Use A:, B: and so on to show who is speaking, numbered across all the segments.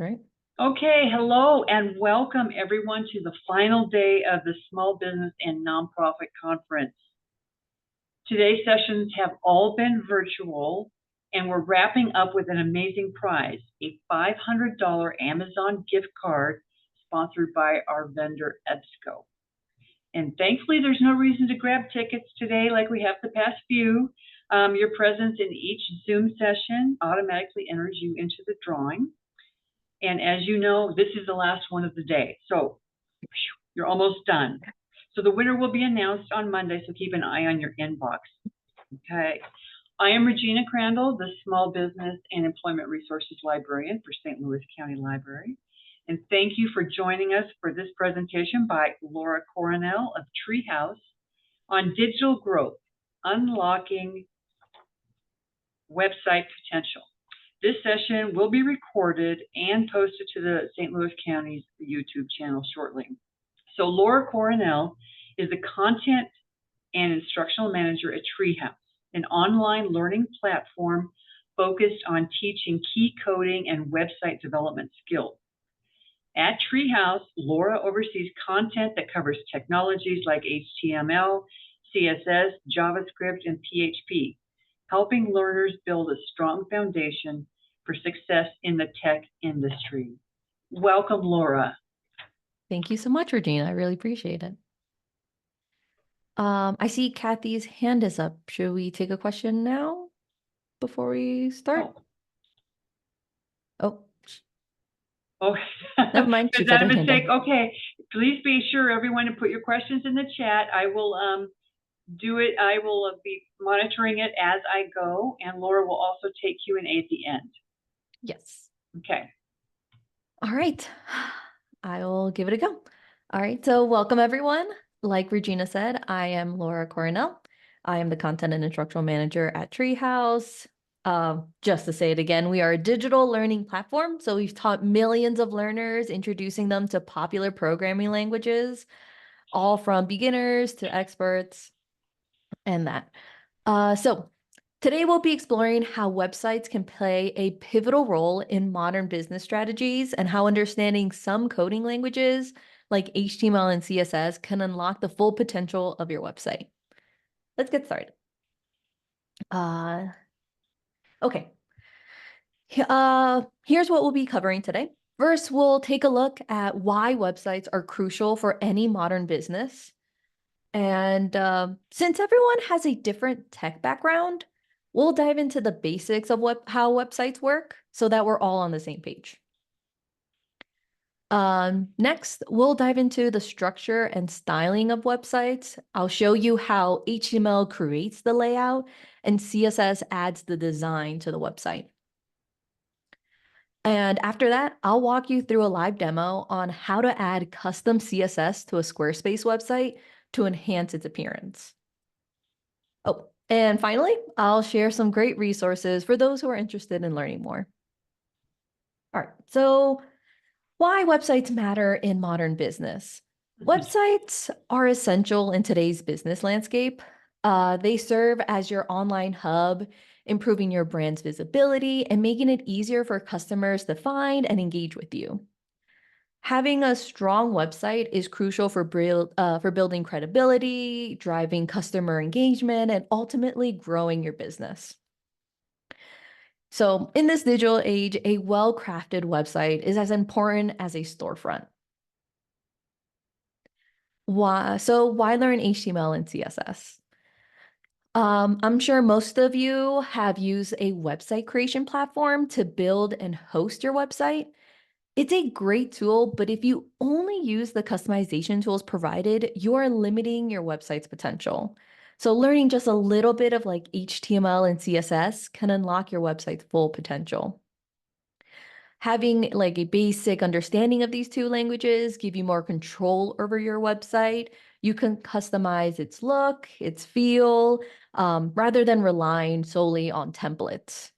A: Great.
B: Okay, hello and welcome everyone to the final day of the Small Business and Nonprofit Conference. Today's sessions have all been virtual, and we're wrapping up with an amazing prize, a $500 Amazon gift card sponsored by our vendor EBSCO. And thankfully, there's no reason to grab tickets today like we have the past few. Your presence in each Zoom session automatically enters you into the drawing. And as you know, this is the last one of the day. So you're almost done. So the winner will be announced on Monday, so keep an eye on your inbox. Okay. I am Regina Crandall, the Small Business and Employment Resources Librarian for St. Louis County Library. And thank you for joining us for this presentation by Laura Coronel of Treehouse on digital growth, unlocking website potential. This session will be recorded and posted to the St. Louis County's YouTube channel shortly. So Laura Coronel is the Content and Instructional Manager at Treehouse, an online learning platform focused on teaching key coding and website development skills. At Treehouse, Laura oversees content that covers technologies like HTML, CSS, JavaScript, and PHP, helping learners build a strong foundation for success in the tech industry. Welcome, Laura.
A: Thank you so much, Regina. I really appreciate it. I see Kathy's hand is up. Should we take a question now before we start? Oh, never mind.
B: Is that a mistake? Okay. Please be sure, everyone, to put your questions in the chat. I will do it. I will be monitoring it as I go, and Laura will also take Q&A at the end.
A: Yes.
B: Okay.
A: All right. I will give it a go. All right. So welcome, everyone. Like Regina said, I am Laura Coronel. I am the Content and Instructional Manager at Treehouse. Just to say it again, we are a digital learning platform. So we've taught millions of learners, introducing them to popular programming languages, all from beginners to experts and that. So today we'll be exploring how websites can play a pivotal role in modern business strategies and how understanding some coding languages like HTML and CSS can unlock the full potential of your website. Let's get started. Okay. Here's what we'll be covering today. First, we'll take a look at why websites are crucial for any modern business. And since everyone has a different tech background, we'll dive into the basics of how websites work so that we're all on the same page. Next, we'll dive into the structure and styling of websites. I'll show you how HTML creates the layout and CSS adds the design to the website. And after that, I'll walk you through a live demo on how to add custom CSS to a Squarespace website to enhance its appearance. Oh, and finally, I'll share some great resources for those who are interested in learning more. All right, so why websites matter in modern business? Websites are essential in today's business landscape. They serve as your online hub, improving your brand's visibility and making it easier for customers to find and engage with you. Having a strong website is crucial for building credibility, driving customer engagement, and ultimately growing your business. So in this digital age, a well-crafted website is as important as a storefront. Why learn HTML and CSS? I'm sure most of you have used a website creation platform to build and host your website. It's a great tool, but if you only use the customization tools provided, you are limiting your website's potential. So learning just a little bit of like HTML and CSS can unlock your website's full potential. Having like a basic understanding of these two languages give you more control over your website. You can customize its look, its feel, rather than relying solely on templates.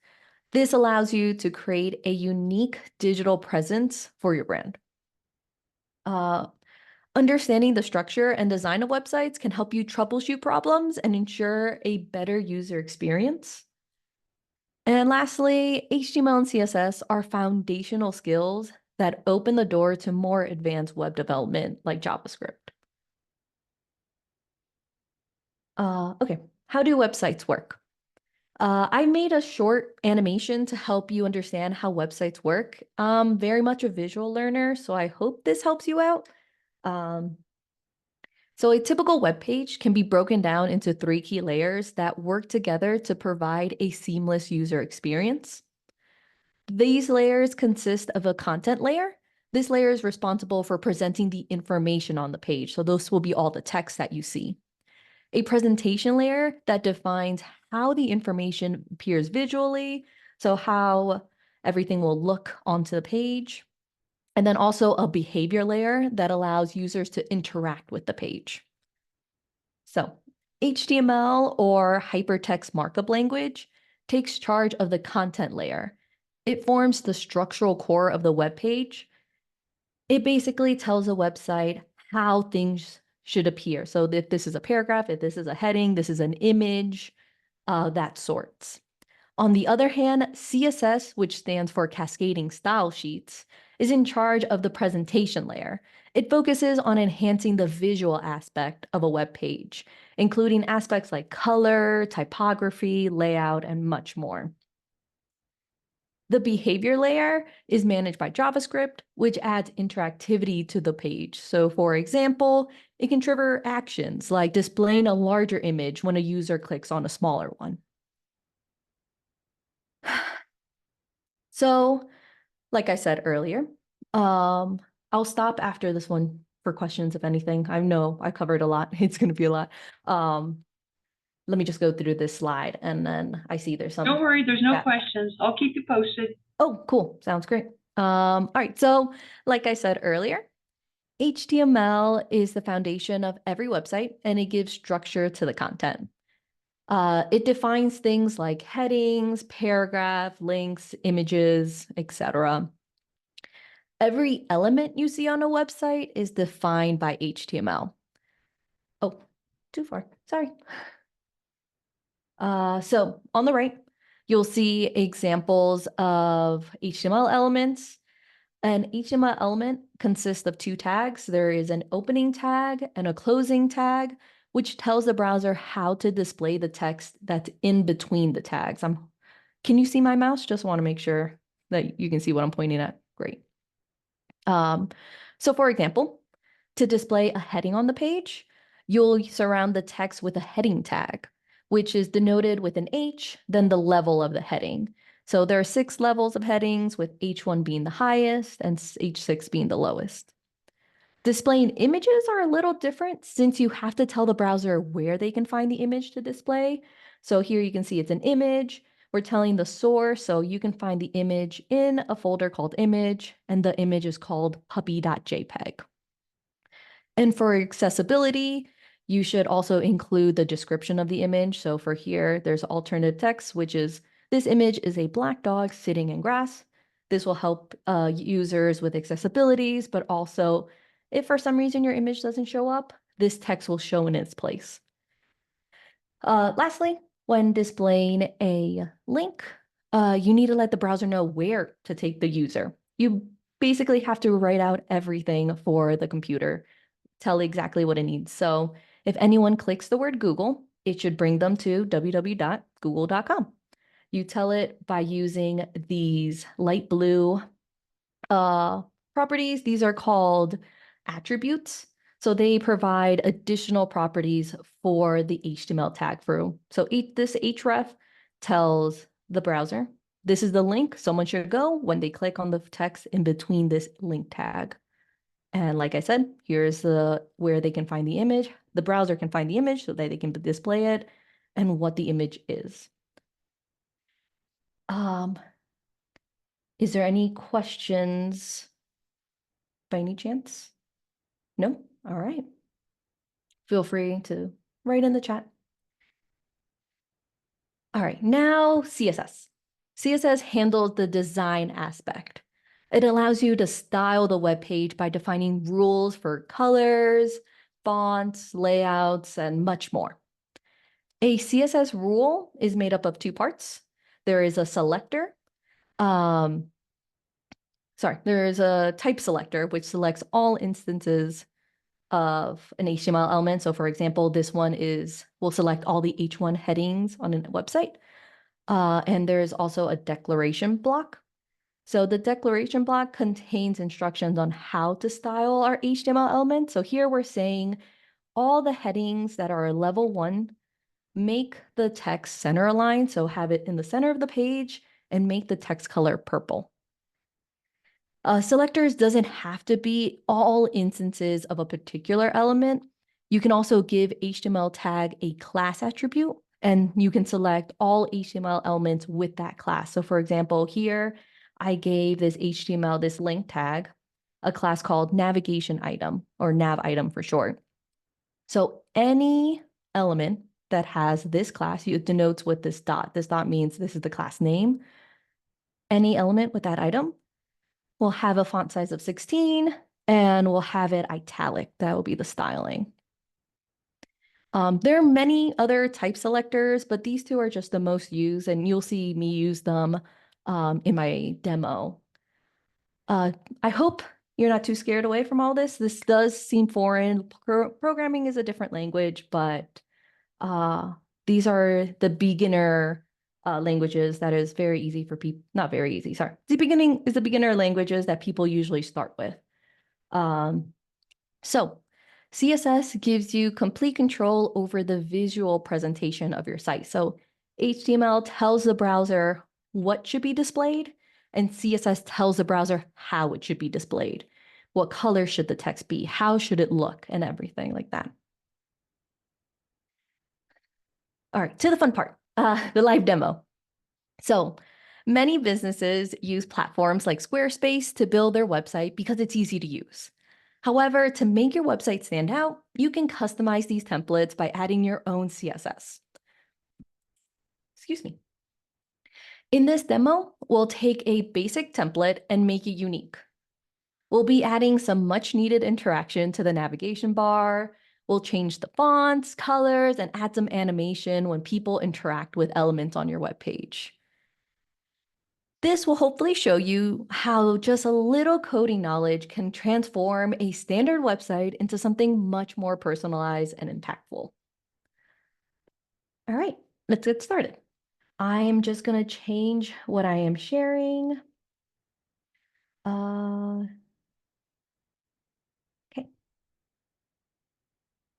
A: This allows you to create a unique digital presence for your brand. Understanding the structure and design of websites can help you troubleshoot problems and ensure a better user experience. And lastly, HTML and CSS are foundational skills that open the door to more advanced web development like JavaScript. Okay, how do websites work? I made a short animation to help you understand how websites work. I'm very much a visual learner, so I hope this helps you out. So a typical web page can be broken down into 3 key layers that work together to provide a seamless user experience. These layers consist of a content layer. This layer is responsible for presenting the information on the page. So those will be all the text that you see. A presentation layer that defines how the information appears visually, so how everything will look onto the page. And then also a behavior layer that allows users to interact with the page. So HTML or hypertext markup language takes charge of the content layer. It forms the structural core of the web page. It basically tells a website how things should appear. So if this is a paragraph, if this is a heading, this is an image, that sorts. On the other hand, CSS, which stands for Cascading Style Sheets, is in charge of the presentation layer. It focuses on enhancing the visual aspect of a web page, including aspects like color, typography, layout, and much more. The behavior layer is managed by JavaScript, which adds interactivity to the page. So for example, it can trigger actions like displaying a larger image when a user clicks on a smaller one. So, like I said earlier, I'll stop after this one for questions, if anything. I know I covered a lot. It's going to be a lot. Let me just go through this slide, and then I see there's some.
B: Don't worry, there's no
A: Yeah.
B: questions. I'll keep you posted.
A: Oh, cool. Sounds great. All right. So, like I said earlier, HTML is the foundation of every website, and it gives structure to the content. It defines things like headings, paragraph, links, images, etc. Every element you see on a website is defined by HTML. Oh, too far. Sorry. So on the right, you'll see examples of HTML elements. An HTML element consists of 2 tags. There is an opening tag and a closing tag, which tells the browser how to display the text that's in between the tags. Can you see my mouse? Just want to make sure that you can see what I'm pointing at. Great. So for example, to display a heading on the page, you'll surround the text with a heading tag, which is denoted with an H, then the level of the heading. So there are 6 levels of headings, with H1 being the highest and H6 being the lowest. Displaying images are a little different since you have to tell the browser where they can find the image to display. So here you can see it's an image. We're telling the source, so you can find the image in a folder called image, and the image is called puppy.jpg. And for accessibility, you should also include the description of the image. So for here, there's alternative text, which is, this image is a black dog sitting in grass. This will help users with accessibilities, but also if for some reason your image doesn't show up, this text will show in its place. Lastly, when displaying a link, you need to let the browser know where to take the user. You basically have to write out everything for the computer, tell exactly what it needs. So if anyone clicks the word Google, it should bring them to www.google.com. You tell it by using these light blue properties. These are called attributes. So they provide additional properties for the HTML tag through. So this href tells the browser, this is the link someone should go when they click on the text in between this link tag. And like I said, here's where they can find the image. The browser can find the image so that they can display it and what the image is. Is there any questions by any chance? No? All right. Feel free to write in the chat. All right, now CSS. CSS handles the design aspect. It allows you to style the web page by defining rules for colors, fonts, layouts, and much more. A CSS rule is made up of 2 parts. there is a selector. There is a type selector, which selects all instances of an HTML element. So for example, this one will select all the H1 headings on a website. And there's also a declaration block. So the declaration block contains instructions on how to style our HTML element. So here we're saying all the headings that are level 1, make the text center aligned. So have it in the center of the page and make the text color purple. Selectors doesn't have to be all instances of a particular element. You can also give HTML tag a class attribute, and you can select all HTML elements with that class. So for example, here I gave this HTML, this link tag, a class called navigation item, or nav item for short. So any element that has this class, it denotes with this dot. This dot means this is the class name. Any element with that item will have a font size of 16 and we'll have it italic. That will be the styling. There are many other type selectors, but these two are just the most used, and you'll see me use them in my demo. I hope you're not too scared away from all this. This does seem foreign. Programming is a different language, but these are the beginner languages that is very easy for people, not very easy, sorry. The beginner languages that people usually start with. So CSS gives you complete control over the visual presentation of your site. So HTML tells the browser what should be displayed, and CSS tells the browser how it should be displayed. What color should the text be? How should it look? And everything like that. All right, to the fun part, the live demo. So many businesses use platforms like Squarespace to build their website because it's easy to use. However, to make your website stand out, you can customize these templates by adding your own CSS. Excuse me. In this demo, we'll take a basic template and make it unique. We'll be adding some much needed interaction to the navigation bar. We'll change the fonts, colors, and add some animation when people interact with elements on your web page. This will hopefully show you how just a little coding knowledge can transform a standard website into something much more personalized and impactful. All right, let's get started. I am just going to change what I am sharing. Okay.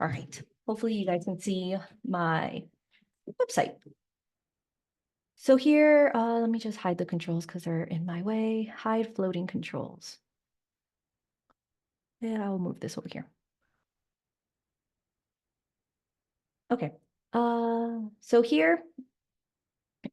A: All right. Hopefully you guys can see my website. So here, let me just hide the controls because they're in my way. Hide floating controls. And I'll move this over here. Okay. So here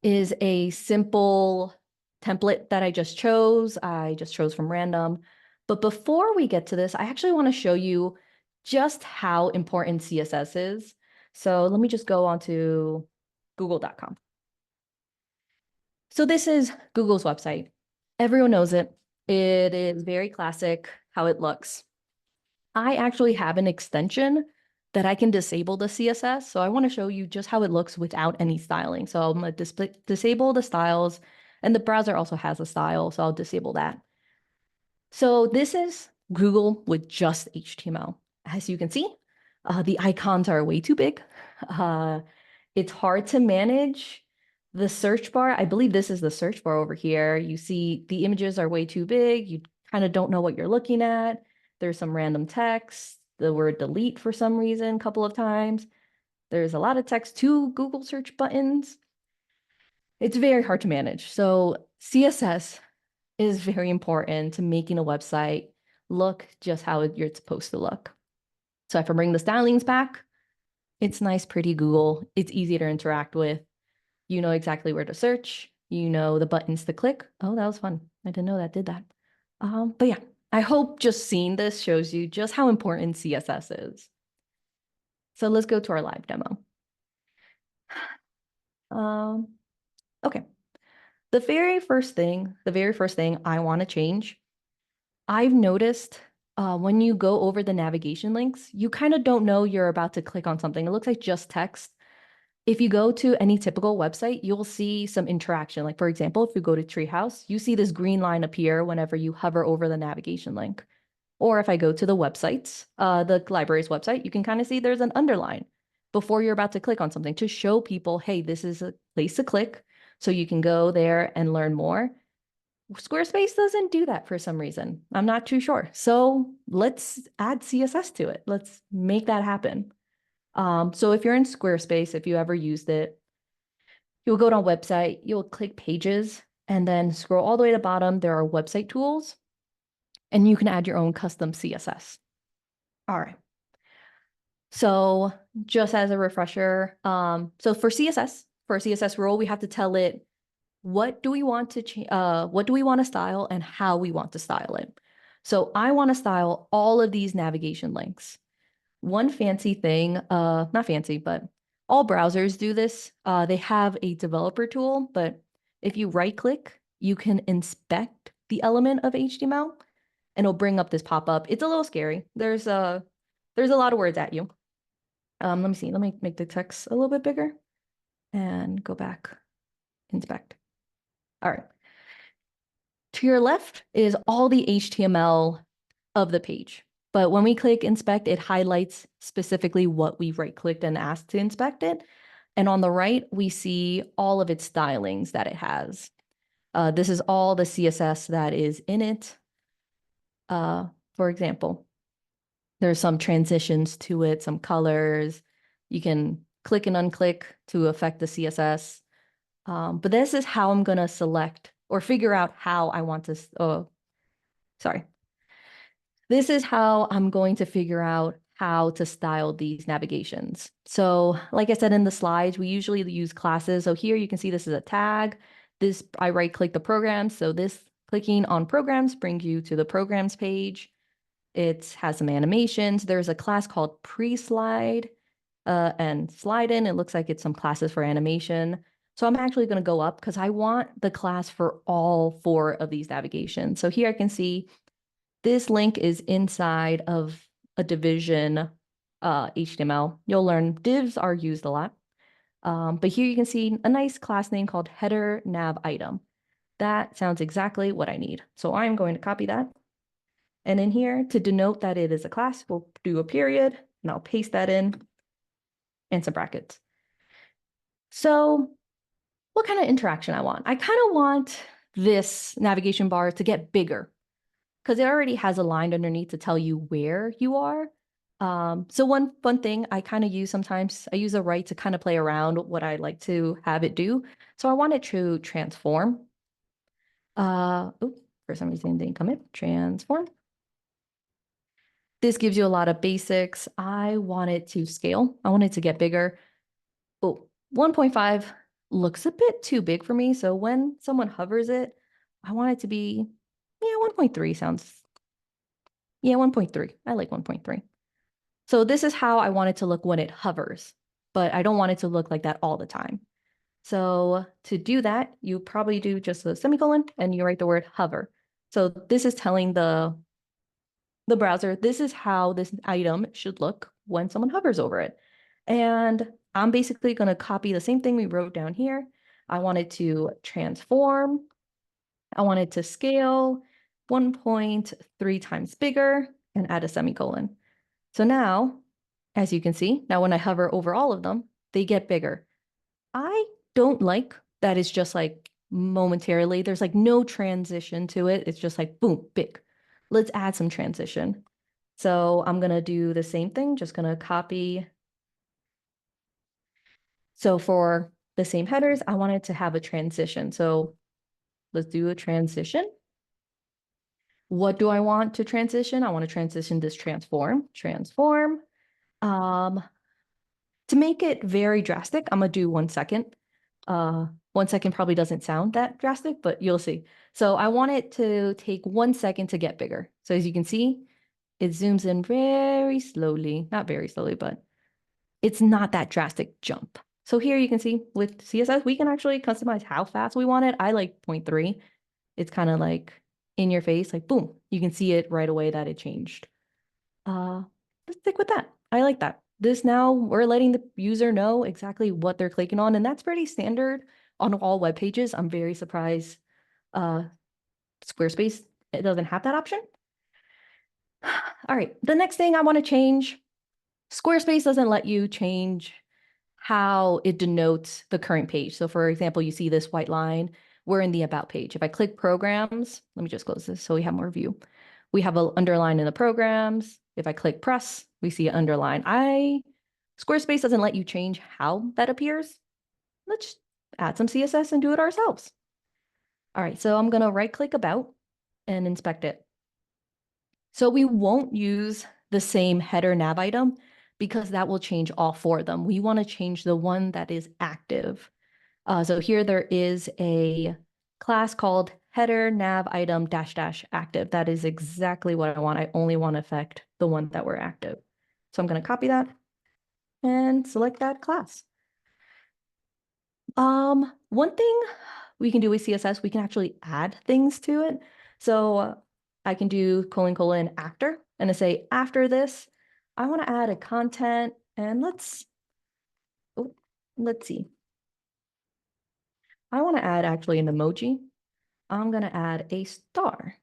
A: is a simple template that I just chose. I just chose from random. But before we get to this, I actually want to show you just how important CSS is. So let me just go on to google.com. So this is Google's website. Everyone knows it. It is very classic how it looks. I actually have an extension that I can disable the CSS. So I want to show you just how it looks without any styling. So I'm going to disable the styles, and the browser also has a style, so I'll disable that. So this is Google with just HTML. As you can see, the icons are way too big. It's hard to manage. The search bar, I believe this is the search bar over here. You see the images are way too big. You kind of don't know what you're looking at. There's some random text, the word delete for some reason, a couple of times. There's a lot of text, 2 Google search buttons. It's very hard to manage. So CSS is very important to making a website look just how you're supposed to look. So if I bring the stylings back, it's nice, pretty Google. It's easy to interact with. You know exactly where to search. You know the buttons to click. Oh, that was fun. I didn't know that did that. But yeah, I hope just seeing this shows you just how important CSS is. So let's go to our live demo. Okay. The very first thing I want to change, I've noticed when you go over the navigation links, you kind of don't know you're about to click on something. It looks like just text. If you go to any typical website, you'll see some interaction. Like for example, if you go to Treehouse, you see this green line appear whenever you hover over the navigation link. Or if I go to the websites, the library's website, you can kind of see there's an underline before you're about to click on something to show people, hey, this is a place to click so you can go there and learn more. Squarespace doesn't do that for some reason. I'm not too sure. So let's add CSS to it. Let's make that happen. So if you're in Squarespace, if you ever used it, you'll go to a website, you'll click pages, and then scroll all the way to the bottom. There are website tools, and you can add your own custom CSS. All right. So just as a refresher, so for a CSS rule, we have to tell it what do we want to change, what do we want to style and how we want to style it. So I want to style all of these navigation links. One fancy thing, not fancy, but all browsers do this. They have a developer tool, but if you right click, you can inspect the element of HTML and it'll bring up this pop-up. It's a little scary. There's a lot of words at you. Let me see, let me make the text a little bit bigger and go back, inspect. All right. To your left is all the HTML of the page. But when we click inspect, it highlights specifically what we right-clicked and asked to inspect it. And on the right, we see all of its stylings that it has. This is all the CSS that is in it. For example, there's some transitions to it, some colors. You can click and unclick to affect the CSS. But this is how I'm going to select or figure out how I want to, This is how I'm going to figure out how to style these navigations. So like I said in the slides, we usually use classes. So here you can see this is a tag. This, I right click the program. So this clicking on programs brings you to the programs page. It has some animations. There's a class called pre-slide and slide in. It looks like it's some classes for animation. So I'm actually going to go up because I want the class for all 4 of these navigations. So here I can see this link is inside of a division HTML. You'll learn divs are used a lot. But here you can see a nice class name called header nav item. That sounds exactly what I need. So I'm going to copy that. And in here, to denote that it is a class, we'll do a period, and I'll paste that in and some brackets. So what kind of interaction I want? I kind of want this navigation bar to get bigger because it already has a line underneath to tell you where you are. So one fun thing I kind of use sometimes, I use a right to kind of play around what I like to have it do. So I want it to transform. For some reason it didn't come in, transform. This gives you a lot of basics. I want it to scale. I want it to get bigger. 1.5 looks a bit too big for me. So when someone hovers it, I want it to be, 1.3 sounds, 1.3. I like 1.3. So this is how I want it to look when it hovers, but I don't want it to look like that all the time. So to do that, you probably do just a semicolon and you write the word hover. So this is telling the browser, this is how this item should look when someone hovers over it. And I'm basically going to copy the same thing we wrote down here. I want it to transform. I want it to scale 1.3 times bigger and add a semicolon. So now, as you can see, now when I hover over all of them, they get bigger. I don't like that it's just like momentarily, there's like no transition to it. It's just like, boom, big. Let's add some transition. So I'm going to do the same thing, just going to copy. So for the same headers, I wanted to have a transition. So let's do a transition. What do I want to transition? I want to transition this transform. To make it very drastic, I'm going to do 1 second. 1 second probably doesn't sound that drastic, but you'll see. So I want it to take 1 second to get bigger. So as you can see, it zooms in very slowly, not very slowly, but it's not that drastic jump. So here you can see with CSS, we can actually customize how fast we want it. I like 0.3. It's kind of like in your face, like boom, you can see it right away that it changed. Let's stick with that. I like that. this now we're letting the user know exactly what they're clicking on, and that's pretty standard on all web pages. I'm very surprised Squarespace, it doesn't have that option. All right, the next thing I want to change, Squarespace doesn't let you change how it denotes the current page. So for example, you see this white line, we're in the about page. If I click programs, let me just close this so we have more view. We have an underline in the programs. If I click press, we see an underline. Squarespace doesn't let you change how that appears. Let's add some CSS and do it ourselves. All right, so I'm gonna right click about and inspect it. So we won't use the same header nav item because that will change all four of them. We want to change the one that is active. So here there is a class called header nav item dash dash active. That is exactly what I want. I only want to affect the one that were active. So I'm going to copy that and select that class. One thing we can do with CSS, we can actually add things to it. So I can do : after, and I say after this, I want to add a content, and let's see. I want to add actually an emoji. I'm going to add a star.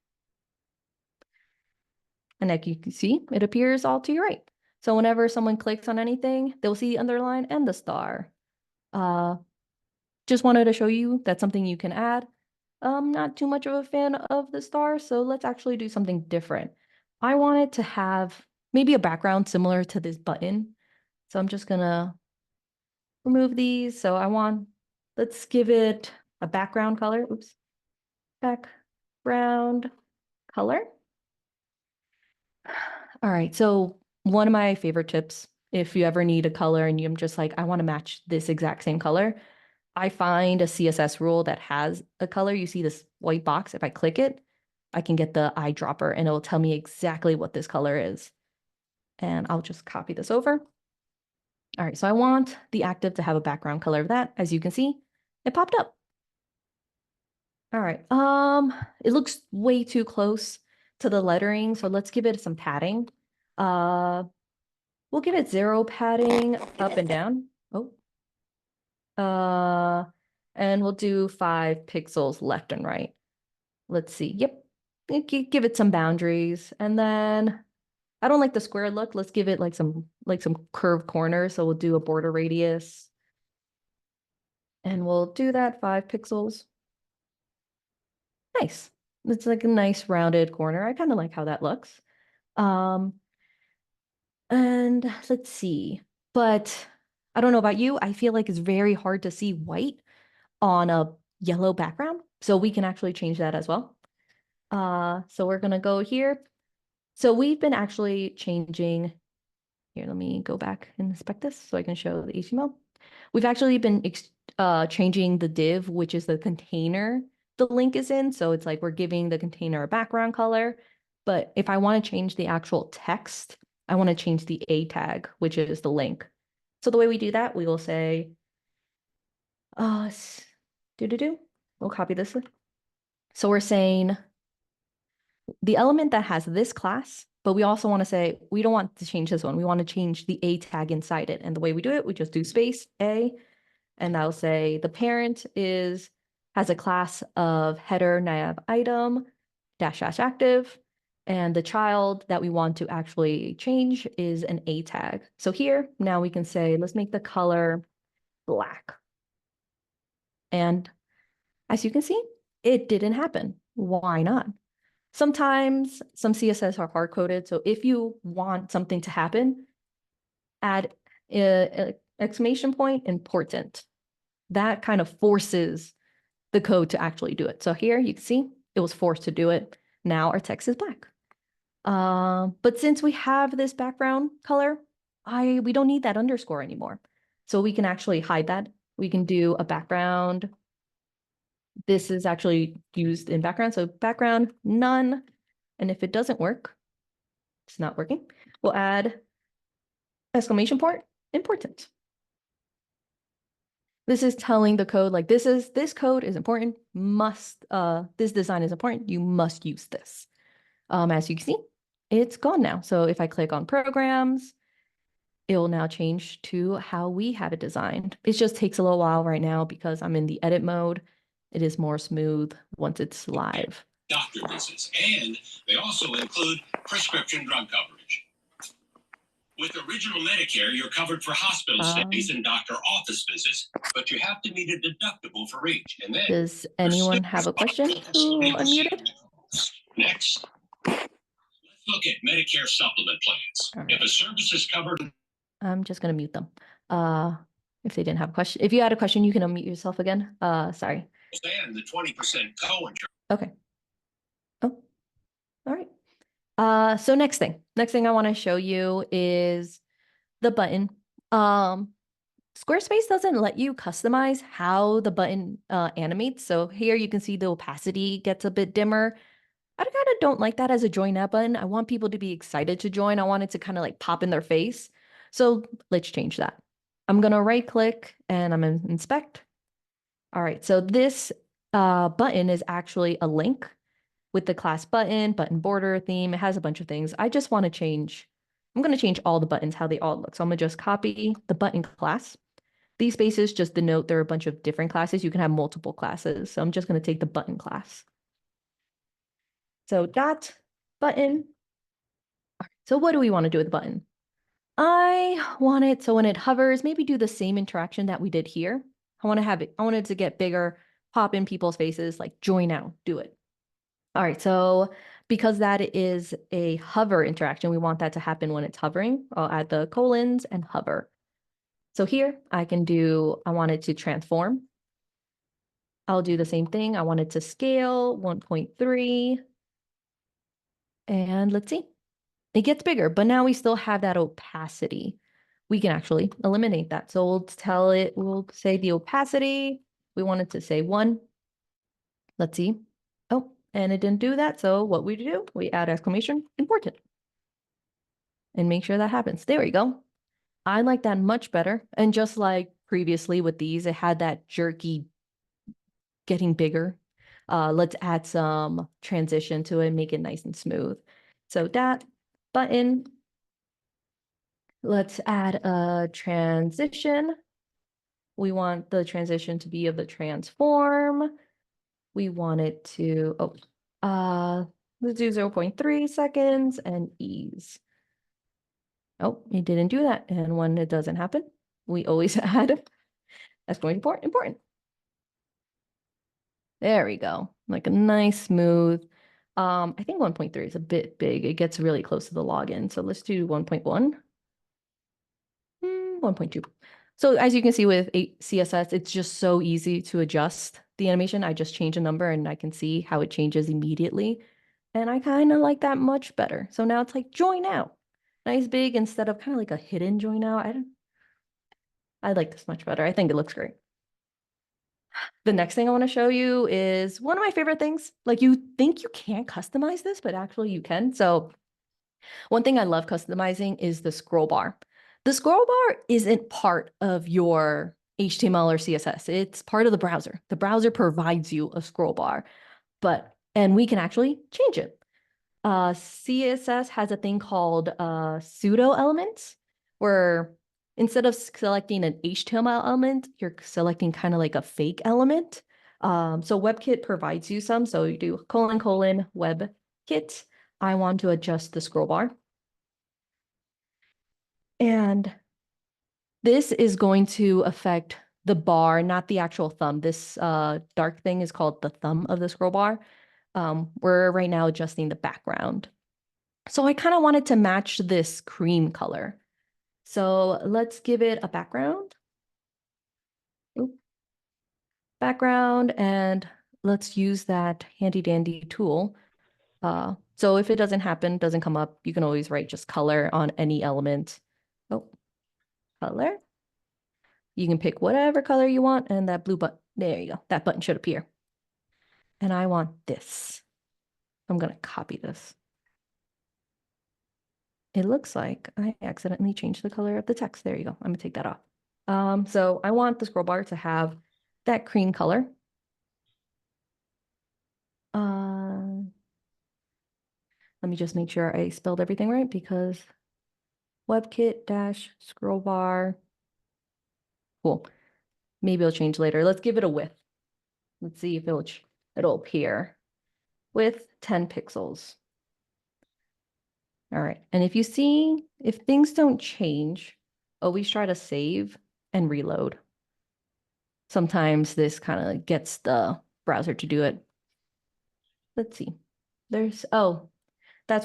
A: And like you can see, it appears all to your right. So whenever someone clicks on anything, they'll see the underline and the star. Just wanted to show you that's something you can add. I'm not too much of a fan of the star, so let's actually do something different. I want it to have maybe a background similar to this button. So I'm just gonna remove these. So let's give it a background color. Oops. Background color. All right, so one of my favorite tips, if you ever need a color and you're just like, I want to match this exact same color, I find a CSS rule that has a color. You see this white box. If I click it, I can get the eyedropper and it will tell me exactly what this color is. And I'll just copy this over. All right, so I want the active to have a background color of that. As you can see, it popped up. All right, it looks way too close to the lettering, so let's give it some padding. We'll give it 0 padding up and down. Oh. And we'll do 5 pixels left and right. Let's see. Yep. Give it some boundaries. And then I don't like the square look. Let's give it like some curved corners. So we'll do a border radius. And we'll do that 5 pixels. Nice. It's like a nice rounded corner. I kind of like how that looks. And let's see. But I don't know about you. I feel like it's very hard to see white on a yellow background. So we can actually change that as well. So we're going to go here. So we've been actually changing. Here, let me go back and inspect this so I can show the HTML. We've actually been changing the div, which is the container the link is in. So it's like we're giving the container a background color. But if I want to change the actual text, I want to change the A tag, which is the link. So the way we do that, we will say, we'll copy this. So we're saying the element that has this class, but we also want to say, we don't want to change this one. We want to change the A tag inside it. And the way we do it, we just do space A, and that'll say the parent has a class of header nav item dash dash active. And the child that we want to actually change is an A tag. So here, now we can say, let's make the color black. And as you can see, it didn't happen. Why not? Sometimes some CSS are hard-coded. So if you want something to happen, add exclamation point important. That kind of forces the code to actually do it. So here you can see it was forced to do it. Now our text is black. But since we have this background color, we don't need that underscore anymore. So we can actually hide that. We can do a background. This is actually used in background. So background, none. And if it doesn't work, it's not working, we'll add exclamation point, important. This is telling the code like this code is important, this design is important, you must use this. As you can see, it's gone now. So if I click on programs, it will now change to how we have it designed. It just takes a little while right now because I'm in the edit mode. It is more smooth once it's live.
C: Doctor visits, and they also include prescription drug coverage. With Original Medicare, you're covered for hospital stays and doctor office visits, but you have to meet a deductible for each. And then,
A: Does anyone have a question? Who unmuted?
C: Next, let's look at Medicare supplement plans.
A: All
C: If
A: right.
C: a service is covered,
A: I'm just gonna mute them. If they didn't have a question, if you had a question, you can unmute yourself again. Sorry.
C: and the 20% co-insurance.
A: Okay. Oh, all right. So next thing I want to show you is the button. Squarespace doesn't let you customize how the button animates. So here you can see the opacity gets a bit dimmer. I kind of don't like that as a join now button. I want people to be excited to join. I want it to kind of like pop in their face. So let's change that. I'm gonna right click and I'm gonna inspect. All right, so this button is actually a link with the class button border theme. It has a bunch of things. I just want to change, I'm going to change all the buttons, how they all look. So I'm going to just copy the button class. These spaces just denote there are a bunch of different classes. You can have multiple classes. So I'm just going to take the button class. So dot button. All right, so what do we want to do with the button? I want it so when it hovers, maybe do the same interaction that we did here. I want it to get bigger, pop in people's faces, like join now, do it. All right, so because that is a hover interaction, we want that to happen when it's hovering. I'll add the colons and hover. So here I want it to transform. I'll do the same thing. I want it to scale 1.3. And let's see, it gets bigger, but now we still have that opacity. We can actually eliminate that. So we'll say the opacity, we want it to say 1. Let's see. Oh, and it didn't do that. So what we do, we add exclamation important and make sure that happens. There we go. I like that much better. And just like previously with these, it had that jerky getting bigger. Let's add some transition to it, make it nice and smooth. So that button, let's add a transition. We want the transition to be of the transform. We want it to, let's do 0.3 seconds and ease. Oh, it didn't do that. And when it doesn't happen, we always add that's going to be important. There we go. Like a nice smooth. I think 1.3 is a bit big. It gets really close to the login. So let's do 1.1. 1.2. So as you can see with CSS, it's just so easy to adjust the animation. I just change a number and I can see how it changes immediately. And I kind of like that much better. So now it's like join out. Nice big instead of kind of like a hidden join out. I like this much better. I think it looks great. The next thing I want to show you is one of my favorite things. Like you think you can't customize this, but actually you can. So one thing I love customizing is the scroll bar. The scroll bar isn't part of your HTML or CSS. It's part of the browser. The browser provides you a scroll bar, and we can actually change it. CSS has a thing called pseudo elements, where instead of selecting an HTML element, you're selecting kind of like a fake element. So WebKit provides you some. So you do : WebKit. I want to adjust the scroll bar. And this is going to affect the bar, not the actual thumb. This dark thing is called the thumb of the scroll bar. We're right now adjusting the background. So I kind of wanted to match this cream color. So let's give it a background. Oop. Background, and let's use that handy dandy tool. So if it doesn't come up, you can always write just color on any element. Oh, color. You can pick whatever color you want, and that blue button, there you go. That button should appear. And I want this. I'm going to copy this. It looks like I accidentally changed the color of the text. There you go. I'm going to take that off. So I want the scroll bar to have that cream color. Let me just make sure I spelled everything right because WebKit dash scroll bar. Cool. Maybe it'll change later. Let's give it a width. Let's see if it'll appear. Width 10 pixels. All right. And if things don't change, always try to save and reload. Sometimes this kind of gets the browser to do it. Let's see. That's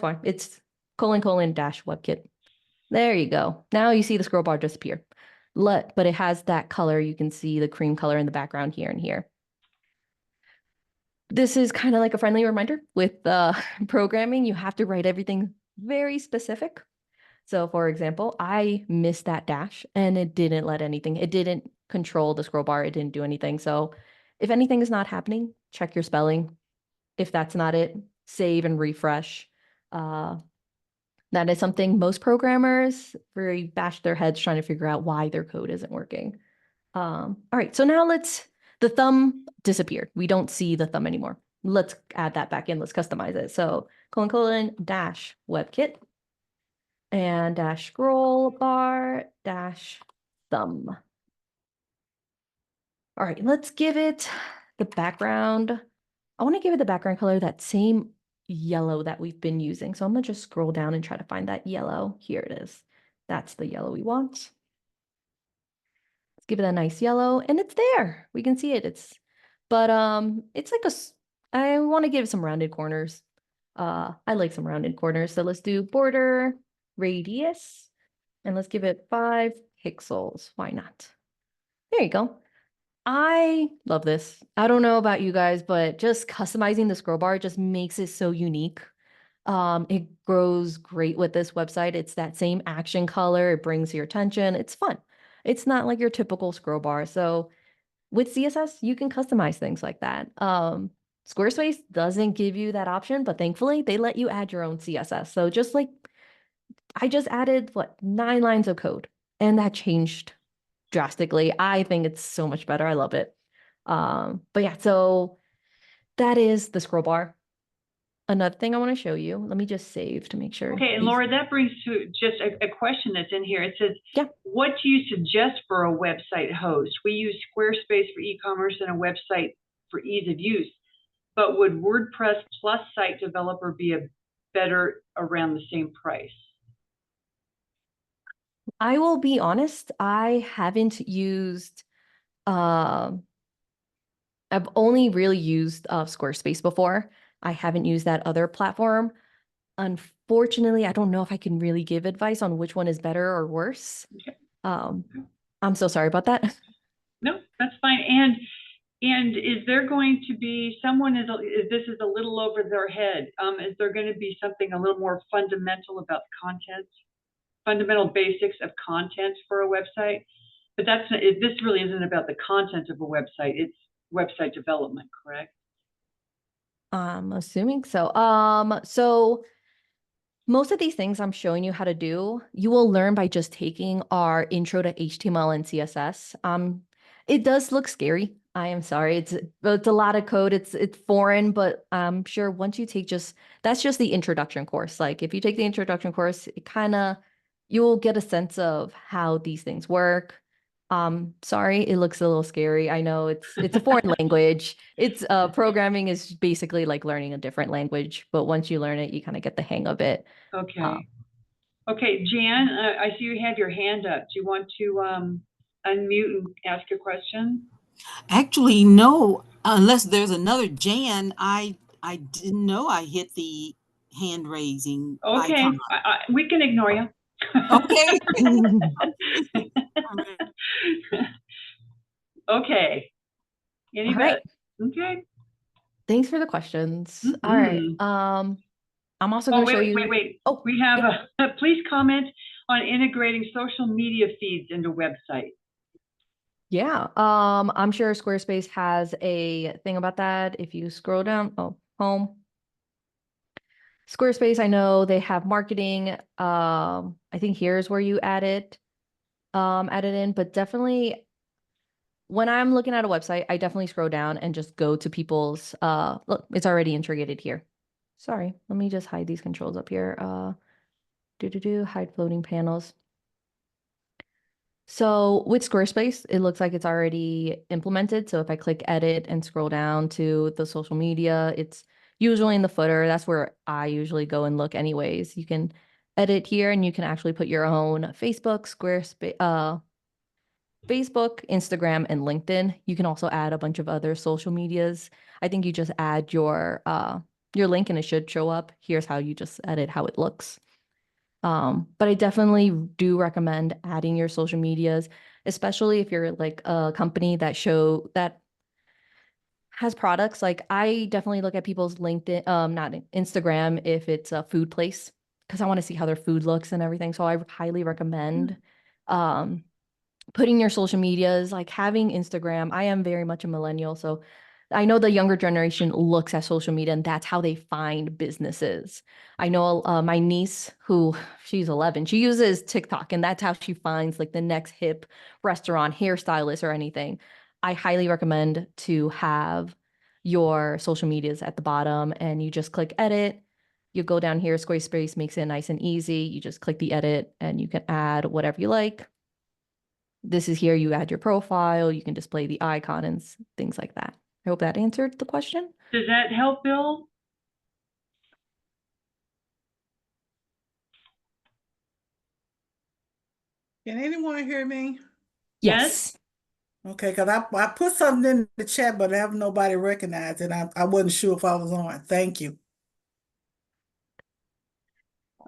A: why. It's : dash WebKit. There you go. Now you see the scroll bar disappear. But it has that color. You can see the cream color in the background here and here. This is kind of like a friendly reminder with programming. You have to write everything very specific. So for example, I missed that dash and it didn't it didn't control the scroll bar. It didn't do anything. So if anything is not happening, check your spelling. If that's not it, save and refresh. That is something most programmers really bash their heads trying to figure out why their code isn't working. All right, so now the thumb disappeared. We don't see the thumb anymore. Let's add that back in. Let's customize it. So : dash WebKit and dash scroll bar dash thumb. All right, let's give it the background. I want to give it the background color, that same yellow that we've been using. So I'm gonna just scroll down and try to find that yellow. Here it is. That's the yellow we want. Let's give it a nice yellow, and it's there. We can see it. It's like I want to give it some rounded corners. I like some rounded corners. So let's do border radius, and let's give it 5 pixels. Why not? There you go. I love this. I don't know about you guys, but just customizing the scroll bar just makes it so unique. It grows great with this website. It's that same action color. It brings your attention. It's fun. It's not like your typical scroll bar. So with CSS, you can customize things like that. Squarespace doesn't give you that option, but thankfully they let you add your own CSS. So just like I just added 9 lines of code, and that changed drastically. I think it's so much better. I love it. But yeah, so that is the scroll bar. Another thing I want to show you, let me just save to make sure.
B: Okay, and Laura, that brings to just a question that's in here. It says,
A: Yeah.
B: What do you suggest for a website host? We use Squarespace for e-commerce and a website for ease of use. But would WordPress plus Site Developer be a better around the same price?
A: I will be honest, I haven't used, I've only really used Squarespace before. I haven't used that other platform. Unfortunately, I don't know if I can really give advice on which one is better or worse.
B: Okay.
A: I'm so sorry about that.
B: No, that's fine. And is there going to be this is a little over their head? Is there going to be something a little more fundamental about content, fundamental basics of content for a website? But this really isn't about the content of a website. It's website development, correct?
A: I'm assuming so. So most of these things I'm showing you how to do, you will learn by just taking our intro to HTML and CSS. It does look scary. I am sorry. It's a lot of code. It's foreign, but I'm sure once you take that's just the introduction course. Like if you take the introduction course, you'll get a sense of how these things work. Sorry, it looks a little scary. I know it's a foreign language. It's programming is basically like learning a different language, but once you learn it, you kind of get the hang of it.
B: Okay. Okay, Jan, I see you have your hand up. Do you want to unmute and ask your question?
D: Actually, no, unless there's another Jan. I didn't know I hit the hand raising
B: Okay,
D: icon.
B: we can ignore you.
D: Okay.
B: Okay.
A: All right.
B: Okay.
A: Thanks for the questions. All right. I'm also going to show you.
B: Wait.
A: Oh,
B: we have please comment on integrating social media feeds into websites.
A: Yeah. I'm sure Squarespace has a thing about that. If you scroll down, home. Squarespace, I know they have marketing. I think here's where you add it in, but definitely when I'm looking at a website, I definitely scroll down and just go to people's, look, it's already integrated here. Sorry, let me just hide these controls up here. hide floating panels. So with Squarespace, it looks like it's already implemented. So if I click edit and scroll down to the social media, it's usually in the footer. That's where I usually go and look anyways. You can edit here and you can actually put your own Facebook, Facebook, Instagram, and LinkedIn. You can also add a bunch of other social medias. I think you just add your link and it should show up. Here's how you just edit how it looks. But I definitely do recommend adding your social medias, especially if you're like a company that has products. Like I definitely look at people's LinkedIn, not Instagram, if it's a food place, because I want to see how their food looks and everything. So I highly recommend putting your social medias, like having Instagram. I am very much a millennial, so I know the younger generation looks at social media and that's how they find businesses. I know my niece, who she's 11, she uses TikTok and that's how she finds like the next hip restaurant, hairstylist, or anything. I highly recommend to have your social medias at the bottom and you just click edit. You go down here, Squarespace makes it nice and easy. You just click the edit and you can add whatever you like. This is here, you add your profile, you can display the icon and things like that. I hope that answered the question.
B: Does that help, Bill?
E: Can anyone hear me?
B: Yes.
E: Okay, because I put something in the chat, but I have nobody recognized it. I wasn't sure if I was on. Thank you.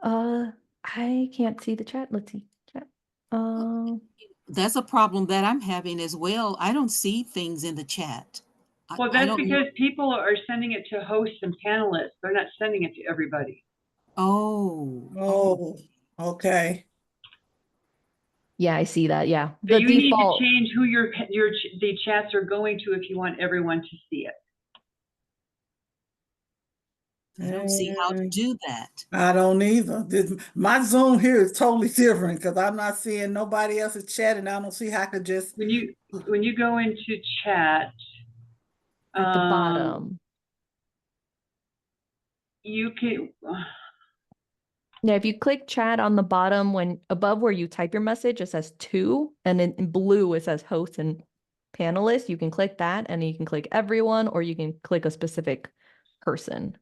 A: I can't see the chat. Let's see. Chat.
D: That's a problem that I'm having as well. I don't see things in the chat.
B: Well,
D: I
B: that's
D: don't know.
B: because people are sending it to hosts and panelists. They're not sending it to everybody.
D: Oh.
E: Oh, okay.
A: Yeah, I see that. Yeah.
B: So
A: The
B: you need to
A: default.
B: change who the chats are going to if you want everyone to see it.
D: I don't see how to do that.
E: I don't either. My Zoom here is totally different because I'm not seeing nobody else's chat, and I don't see how I could just.
B: When you go into chat
A: At the bottom.
B: you can.
A: Yeah, if you click chat on the bottom, when above where you type your message, it says to, and in blue it says host and panelist. You can click that and you can click everyone, or you can click a specific person.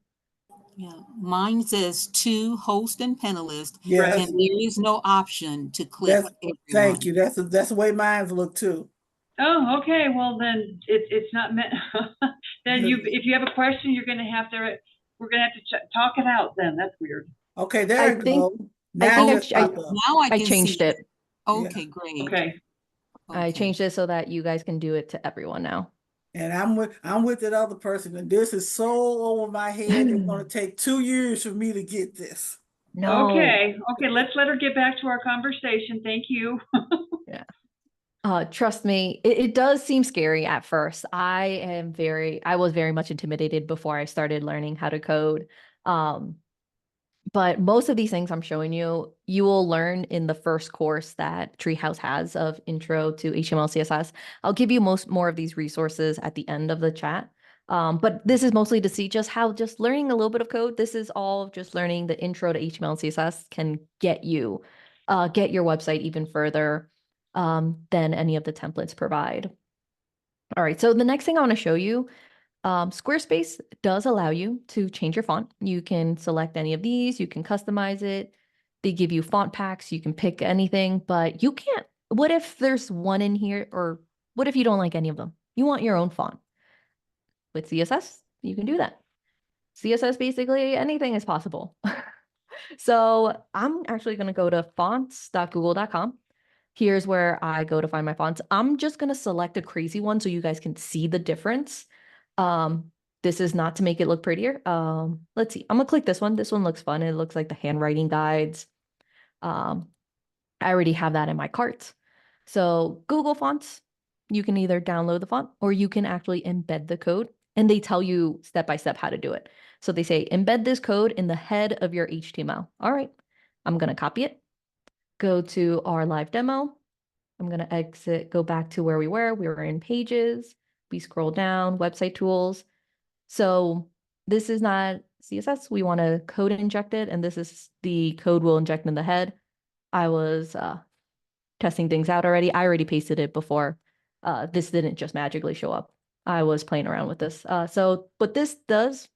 D: Yeah, mine says to host and panelist,
E: Yes.
D: and there is no option to click everyone.
E: Thank you. That's the way mine look too.
B: Oh, okay. Well, then it's not meant. Then if you have a question, we're gonna have to talk it out. Then that's weird.
E: Okay, there you go.
D: Now
A: I changed it.
D: Okay,
E: Yeah.
D: great.
B: Okay.
A: I changed it so that you guys can do it to everyone now.
E: And I'm with that other person, and this is so over my head. It's going to take 2 years for me to get this.
A: No.
B: Okay. Let's let her get back to our conversation. Thank you.
A: Yeah. Trust me, it does seem scary at first. I was very much intimidated before I started learning how to code. But most of these things I'm showing you, you will learn in the first course that Treehouse has of Intro to HTML, CSS. I'll give you more of these resources at the end of the chat. But this is mostly to see just how just learning a little bit of code, this is all just learning the intro to HTML and CSS can get your website even further than any of the templates provide. All right, so the next thing I want to show you, Squarespace does allow you to change your font. You can select any of these, you can customize it. They give you font packs, you can pick anything, but you can't. What if there's one in here, or what if you don't like any of them? You want your own font. With CSS, you can do that. CSS, basically anything is possible. So I'm actually going to go to fonts.google.com. Here's where I go to find my fonts. I'm just going to select a crazy one so you guys can see the difference. This is not to make it look prettier. Let's see. I'm gonna click this one. This one looks fun. It looks like the handwriting guides. I already have that in my cart. So Google Fonts, you can either download the font or you can actually embed the code, and they tell you step by step how to do it. So they say, embed this code in the head of your HTML. All right, I'm gonna copy it, go to our live demo. I'm gonna exit, go back to where we were. We were in pages. We scroll down, website tools. So this is not CSS, we want to code inject it, and this is the code we'll inject in the head. I was testing things out already. I already pasted it before. This didn't just magically show up. I was playing around with this. So what this does,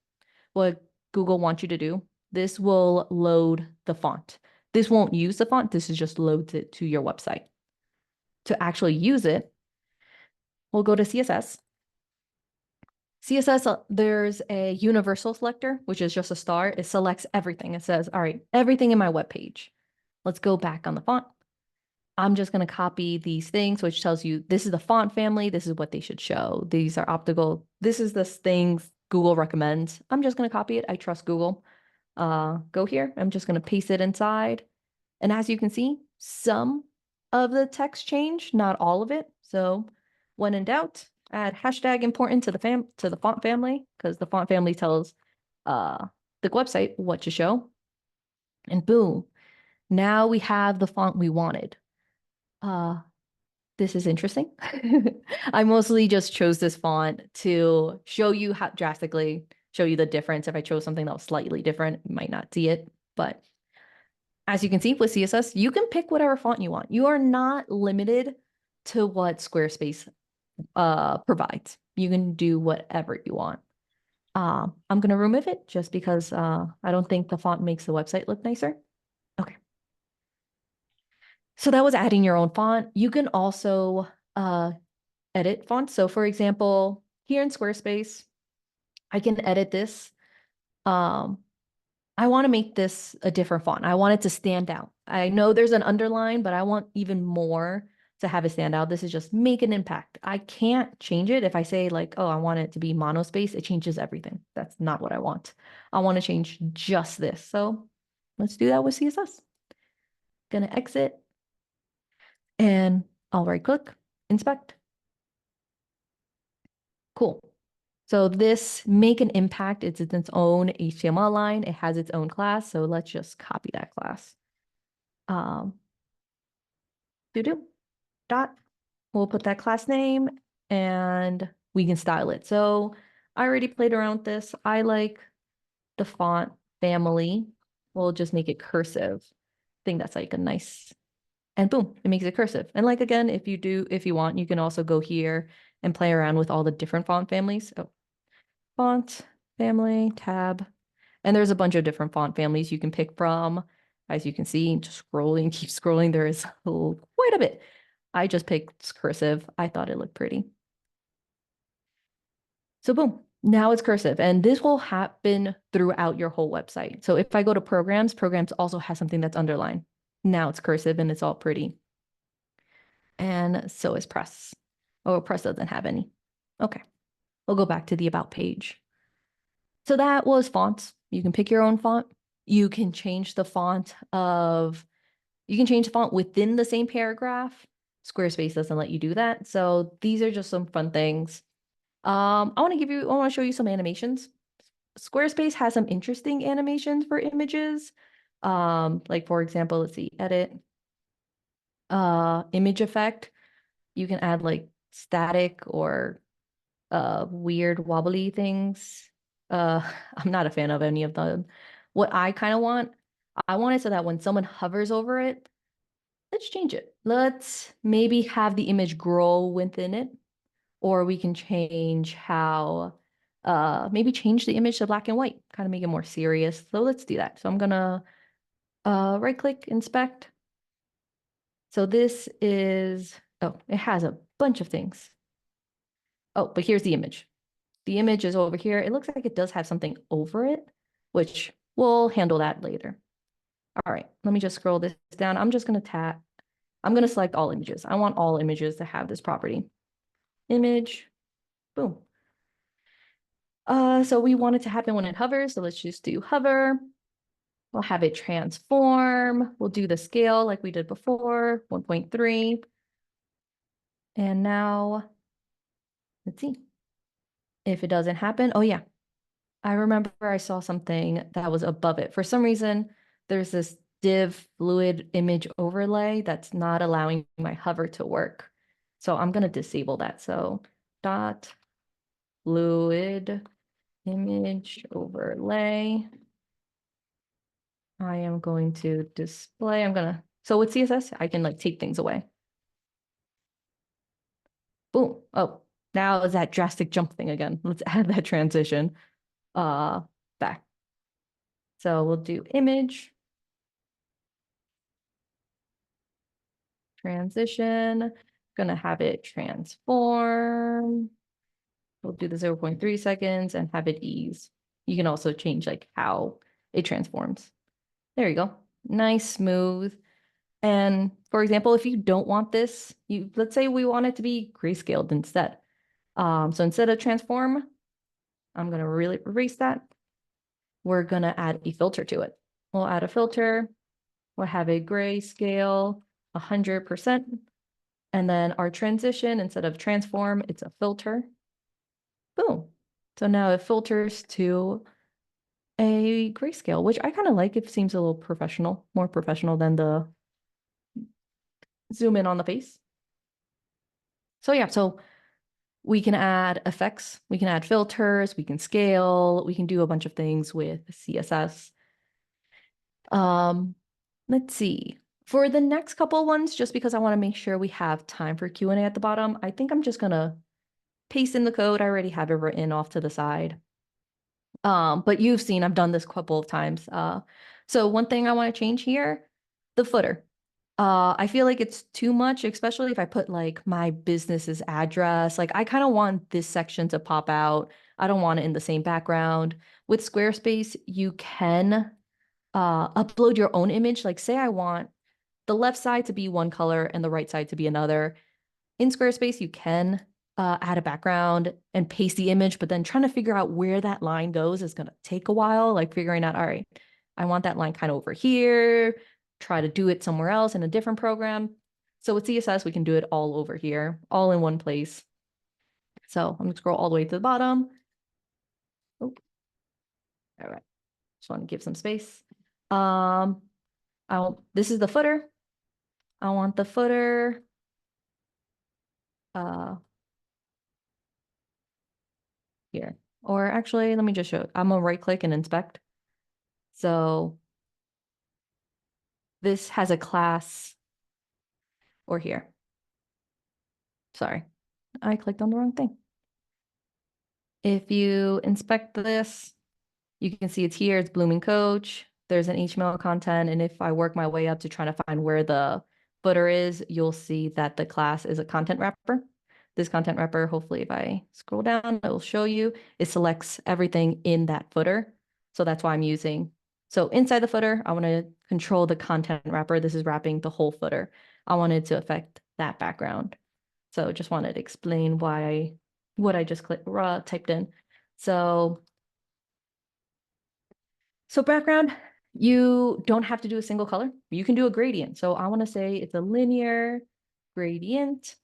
A: what Google wants you to do, this will load the font. This won't use the font. This is just loads it to your website. To actually use it, we'll go to CSS. CSS, there's a universal selector, which is just a star. It selects everything. It says, all right, everything in my web page. Let's go back on the font. I'm just going to copy these things, which tells you this is the font family. This is what they should show. These are optical. This is the things Google recommends. I'm just going to copy it. I trust Google. Go here. I'm just going to paste it inside. And as you can see, some of the text change, not all of it. So when in doubt, add hashtag important to the font family, because the font family tells the website what to show. And boom, now we have the font we wanted. This is interesting. I mostly just chose this font to show you how drastically show you the difference. If I chose something that was slightly different, you might not see it. But as you can see with CSS, you can pick whatever font you want. You are not limited to what Squarespace provides. You can do whatever you want. I'm going to remove it just because I don't think the font makes the website look nicer. Okay. So that was adding your own font. You can also edit fonts. So for example, here in Squarespace, I can edit this. I want to make this a different font. I want it to stand out. I know there's an underline, but I want even more to have it stand out. This is just make an impact. I can't change it. If I say like, oh, I want it to be monospace, it changes everything. That's not what I want. I want to change just this. So let's do that with CSS. Gonna exit. And I'll right click, inspect. Cool. So this make an impact, it's its own HTML line. It has its own class. So let's just copy that class. Dot. We'll put that class name and we can style it. So I already played around with this. I like the font family. We'll just make it cursive. I think that's like a nice, and boom, it makes it cursive. And like, again, if you want, you can also go here and play around with all the different font families. Oh, font family tab. And there's a bunch of different font families you can pick from. As you can see, just scrolling, keep scrolling. There is quite a bit. I just picked cursive. I thought it looked pretty. So boom, now it's cursive. And this will happen throughout your whole website. So if I go to programs, programs also has something that's underlined. Now it's cursive and it's all pretty. And so is press. Oh, press doesn't have any. Okay, we'll go back to the about page. So that was fonts. You can pick your own font. You can change the font within the same paragraph. Squarespace doesn't let you do that. So these are just some fun things. I want to show you some animations. Squarespace has some interesting animations for images. Like for example, let's see, edit, image effect. You can add like static or weird wobbly things. I'm not a fan of any of them. What I kind of want, I want it so that when someone hovers over it, let's change it. Let's maybe have the image grow within it, or we can change how, maybe change the image to black and white, kind of make it more serious. So let's do that. So I'm gonna right click, inspect. So this is, oh, it has a bunch of things. Oh, but here's the image. The image is over here. It looks like it does have something over it, which we'll handle that later. All right, let me just scroll this down. I'm just going to tap. I'm going to select all images. I want all images to have this property. Image, boom. So we want it to happen when it hovers. So let's just do hover. We'll have it transform. We'll do the scale like we did before, 1.3. And now, let's see. If it doesn't happen, oh yeah. I remember I saw something that was above it. For some reason, there's this div fluid image overlay that's not allowing my hover to work. So I'm going to disable that. So dot fluid image overlay. I am going to display, so with CSS, I can like take things away. Boom. Oh, now is that drastic jump thing again. Let's add that transition back. So we'll do image. Transition, gonna have it transform. We'll do the 0.3 seconds and have it ease. You can also change like how it transforms. There you go. Nice, smooth. And for example, if you don't want this, let's say we want it to be grayscaled instead. So instead of transform, I'm gonna really erase that. We're gonna add a filter to it. We'll add a filter. We'll have a grayscale 100%. And then our transition, instead of transform, it's a filter. Boom. So now it filters to a grayscale, which I kind of like. It seems a little professional, more professional than the zoom in on the face. So yeah, so we can add effects, we can add filters, we can scale, we can do a bunch of things with CSS. Let's see. For the next couple ones, just because I want to make sure we have time for Q&A at the bottom, I think I'm just gonna paste in the code. I already have it written off to the side. But you've seen I've done this a couple of times. So one thing I want to change here, the footer. I feel like it's too much, especially if I put like my business's address. Like I kind of want this section to pop out. I don't want it in the same background. With Squarespace, you can upload your own image. Like say I want the left side to be one color and the right side to be another. In Squarespace, you can add a background and paste the image, but then trying to figure out where that line goes is going to take a while, like figuring out, all right, I want that line kind of over here, try to do it somewhere else in a different program. So with CSS, we can do it all over here, all in one place. So I'm going to scroll all the way to the bottom. Oh, all right. Just want to give some space. This is the footer. I want the footer. Here. Or actually, let me just show. I'm gonna right click and inspect. So this has a class or here. Sorry, I clicked on the wrong thing. If you inspect this, you can see it's here. It's Blooming Coach. There's an HTML content. And if I work my way up to trying to find where the footer is, you'll see that the class is a content wrapper. This content wrapper, hopefully if I scroll down, it will show you, it selects everything in that footer. So that's why I'm using. So inside the footer, I want to control the content wrapper. This is wrapping the whole footer. I wanted to affect that background. So just wanted to explain what I just typed in. So background, you don't have to do a single color. You can do a gradient. So I want to say it's a linear gradient.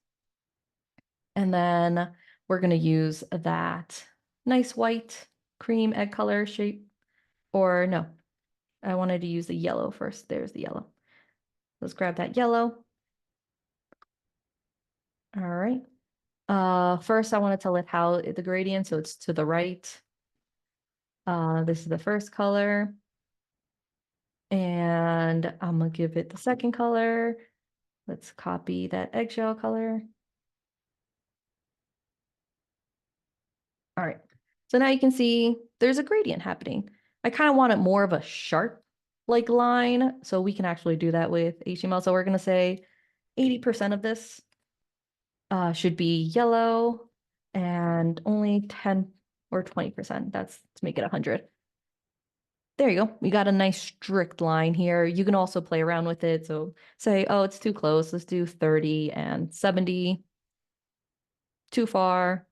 A: And then we're going to use that nice white cream egg color shape. Or no, I wanted to use the yellow first. There's the yellow. Let's grab that yellow. All right. First, I want to tell it how the gradient, so it's to the right. This is the first color. And I'm going to give it the second color. Let's copy that eggshell color. All right. So now you can see there's a gradient happening. I kind of want it more of a sharp like line. So we can actually do that with HTML. So we're going to say 80% of this should be yellow and only 10 or 20%. That's to make it 100. There you go. We got a nice strict line here. You can also play around with it. So say, oh, it's too close. Let's do 30 and 70. Too far.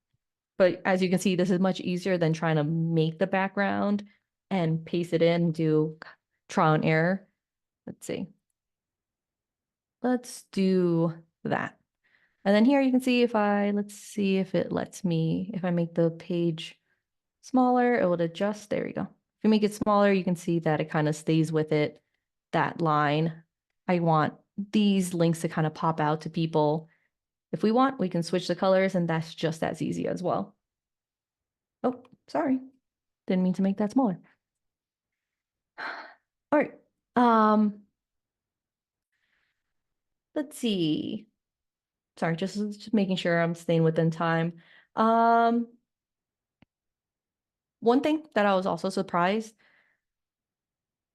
A: But as you can see, this is much easier than trying to make the background and paste it in, do trial and error. Let's see. Let's do that. And then here you can see let's see if it lets me, if I make the page smaller, it will adjust. There we go. If you make it smaller, you can see that it kind of stays with it, that line. I want these links to kind of pop out to people. If we want, we can switch the colors and that's just as easy as well. Oh, sorry. Didn't mean to make that smaller. All right. Let's see. Sorry, just making sure I'm staying within time. One thing that I was also surprised,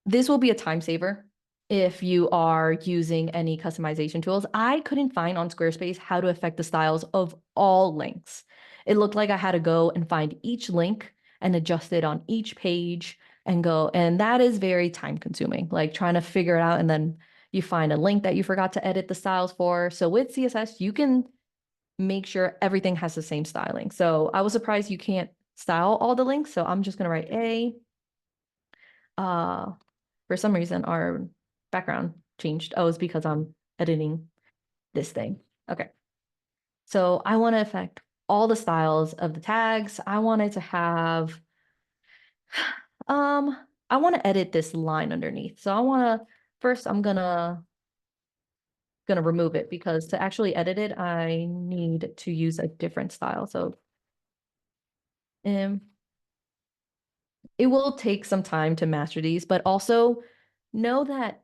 A: this will be a time saver if you are using any customization tools. I couldn't find on Squarespace how to affect the styles of all links. It looked like I had to go and find each link and adjust it on each page and go, and that is very time consuming, like trying to figure it out and then you find a link that you forgot to edit the styles for. So with CSS, you can make sure everything has the same styling. So I was surprised you can't style all the links. So I'm just gonna write A. For some reason, our background changed. Oh, it's because I'm editing this thing. Okay. So I want to affect all the styles of the tags. I wanted to have, I want to edit this line underneath. So I want to, first I'm gonna remove it because to actually edit it, I need to use a different style. So it will take some time to master these, but also know that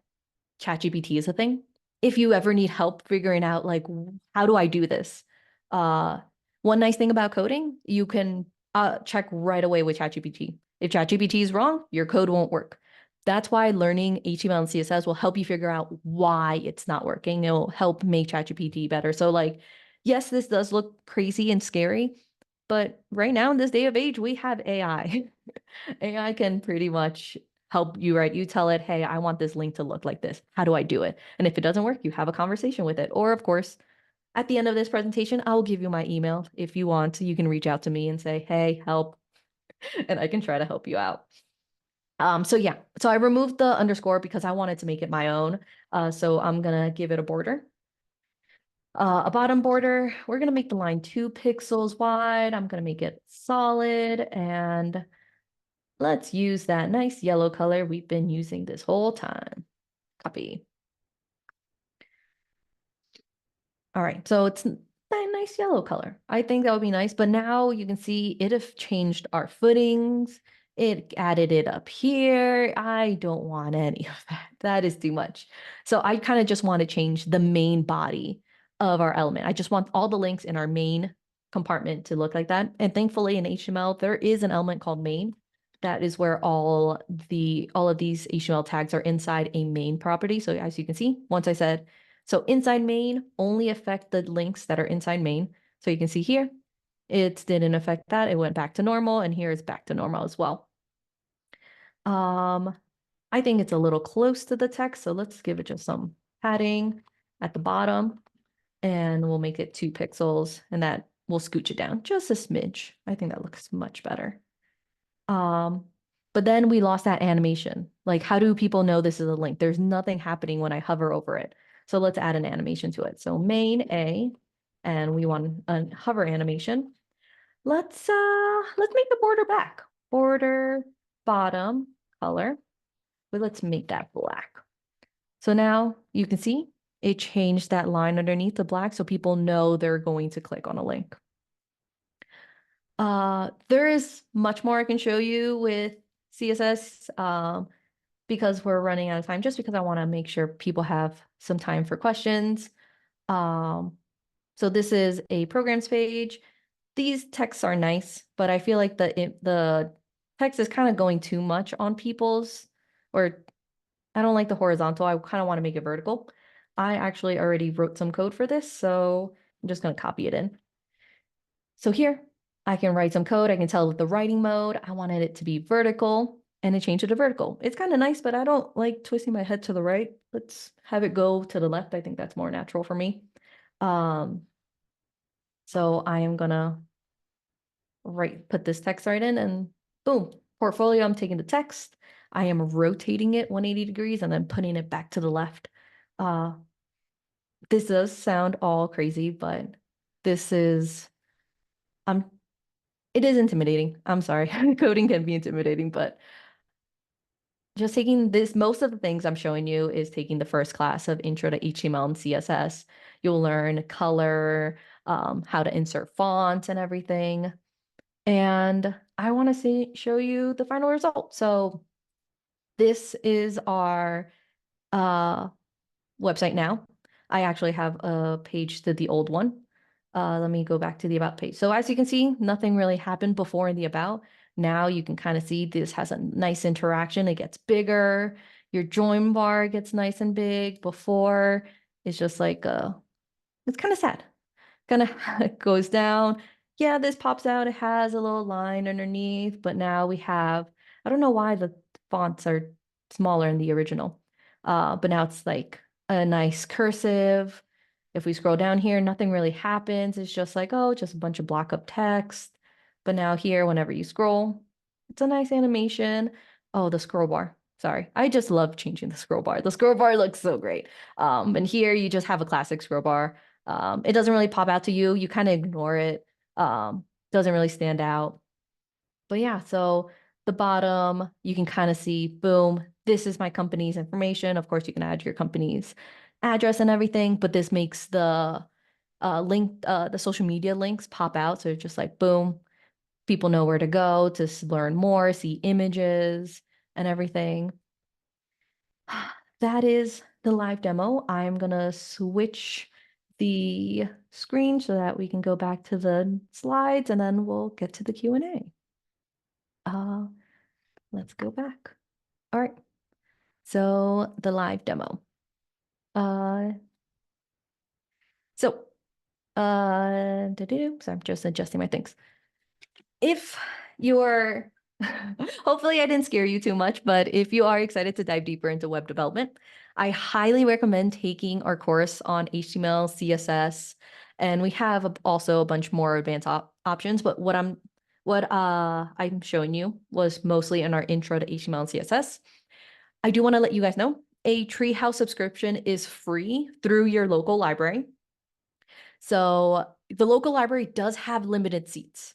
A: ChatGPT is a thing. If you ever need help figuring out like how do I do this? One nice thing about coding, you can check right away with ChatGPT. If ChatGPT is wrong, your code won't work. That's why learning HTML and CSS will help you figure out why it's not working. It will help make ChatGPT better. So like, yes, this does look crazy and scary, but right now in this day of age, we have AI. AI can pretty much help you, right? You tell it, hey, I want this link to look like this. How do I do it? And if it doesn't work, you have a conversation with it. Or of course, at the end of this presentation, I'll give you my email. If you want, you can reach out to me and say, hey, help, and I can try to help you out. So yeah, so I removed the underscore because I wanted to make it my own. So I'm gonna give it a border. A bottom border, we're gonna make the line 2 pixels wide. I'm gonna make it solid and let's use that nice yellow color we've been using this whole time. Copy. All right, so it's that nice yellow color. I think that would be nice, but now you can see it have changed our footings. It added it up here. I don't want any of that. That is too much. So I kind of just want to change the main body of our element. I just want all the links in our main compartment to look like that. And thankfully in HTML, there is an element called main. That is where all of these HTML tags are inside a main property. So as you can see, once I said, so inside main only affect the links that are inside main. So you can see here, it didn't affect that. It went back to normal and here it's back to normal as well. I think it's a little close to the text. So let's give it just some padding at the bottom and we'll make it 2 pixels and that will scooch it down just a smidge. I think that looks much better. But then we lost that animation. Like, how do people know this is a link? There's nothing happening when I hover over it. So let's add an animation to it. So main A, and we want a hover animation. Let's make the border back. Border bottom color. But let's make that black. So now you can see it changed that line underneath the black so people know they're going to click on a link. There is much more I can show you with CSS because we're running out of time, just because I want to make sure people have some time for questions. So this is a programs page. These texts are nice, but I feel like the text is kind of going too much on people's, or I don't like the horizontal. I kind of want to make it vertical. I actually already wrote some code for this, so I'm just going to copy it in. So here, I can write some code. I can tell with the writing mode, I wanted it to be vertical and it changed it to vertical. It's kind of nice, but I don't like twisting my head to the right. Let's have it go to the left. I think that's more natural for me. So I am gonna put this text right in and boom, portfolio, I'm taking the text. I am rotating it 180 degrees and then putting it back to the left. This does sound all crazy, but this is, it is intimidating. I'm sorry. Coding can be intimidating, but just taking this, most of the things I'm showing you is taking the first class of Intro to HTML and CSS. You'll learn color, how to insert fonts and everything. And I want to show you the final result. So this is our website now. I actually have a page to the old one. Let me go back to the about page. So as you can see, nothing really happened before in the about. Now you can kind of see this has a nice interaction. It gets bigger. Your join bar gets nice and big. Before it's just like it's kind of sad. Kind of goes down. Yeah, this pops out. It has a little line underneath, but now we have, I don't know why the fonts are smaller in the original. But now it's like a nice cursive. If we scroll down here, nothing really happens. It's just like, oh, just a bunch of block up text. But now here, whenever you scroll, it's a nice animation. Oh, the scroll bar. Sorry. I just love changing the scroll bar. The scroll bar looks so great. And here you just have a classic scroll bar. It doesn't really pop out to you. You kind of ignore it. Doesn't really stand out. But yeah, so the bottom, you can kind of see, boom, this is my company's information. Of course, you can add your company's address and everything, but this makes the the social media links pop out. So it's just like, boom, people know where to go to learn more, see images and everything. That is the live demo. I'm gonna switch the screen so that we can go back to the slides and then we'll get to the Q&A. Let's go back. All right. So the live demo. So I'm just adjusting my things. If you're hopefully I didn't scare you too much, but if you are excited to dive deeper into web development, I highly recommend taking our course on HTML, CSS, and we have also a bunch more advanced options. But what I'm showing you was mostly in our intro to HTML and CSS. I do want to let you guys know a Treehouse subscription is free through your local library. So the local library does have limited seats.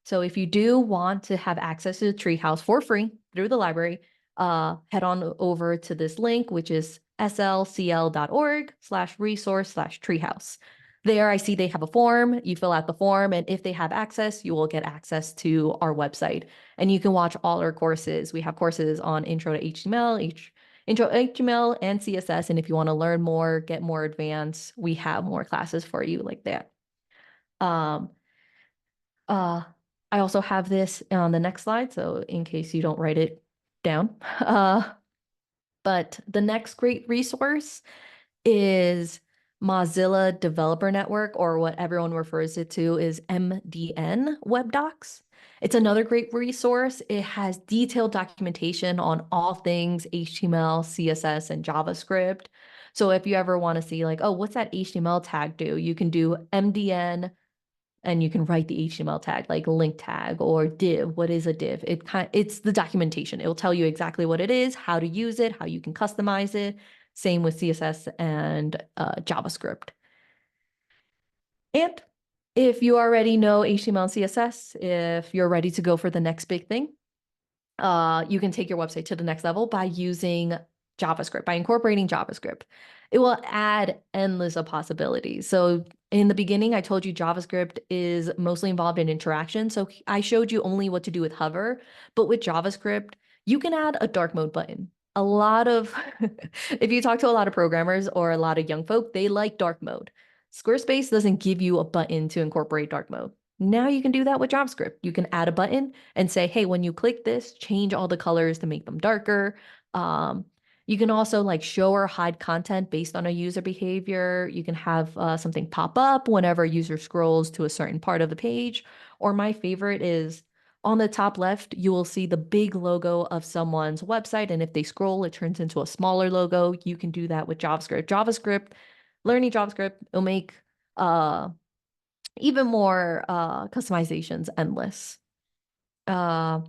A: So if you do want to have access to the Treehouse for free through the library, head on over to this link, which is slcl.org/resource/treehouse. There I see they have a form. You fill out the form, and if they have access, you will get access to our website. And you can watch all our courses. We have courses on Intro to HTML, Intro HTML and CSS. And if you want to learn more, get more advanced, we have more classes for you like that. I also have this on the next slide, so in case you don't write it down. But the next great resource is Mozilla Developer Network, or what everyone refers it to is MDN Web Docs. It's another great resource. It has detailed documentation on all things HTML, CSS, and JavaScript. So if you ever want to see like, oh, what's that HTML tag do? You can do MDN and you can write the HTML tag like link tag or div. What is a div? It's the documentation. It will tell you exactly what it is, how to use it, how you can customize it. Same with CSS and JavaScript. And if you already know HTML and CSS, if you're ready to go for the next big thing, you can take your website to the next level by using JavaScript, by incorporating JavaScript. It will add endless of possibilities. So in the beginning, I told you JavaScript is mostly involved in interaction. So I showed you only what to do with hover, but with JavaScript, you can add a dark mode button. A lot of, if you talk to a lot of programmers or a lot of young folk, they like dark mode. Squarespace doesn't give you a button to incorporate dark mode. Now you can do that with JavaScript. You can add a button and say, hey, when you click this, change all the colors to make them darker. You can also like show or hide content based on a user behavior. You can have something pop up whenever a user scrolls to a certain part of the page. Or my favorite is on the top left, you will see the big logo of someone's website. And if they scroll, it turns into a smaller logo. You can do that with JavaScript. Learning JavaScript will make even more customizations endless. And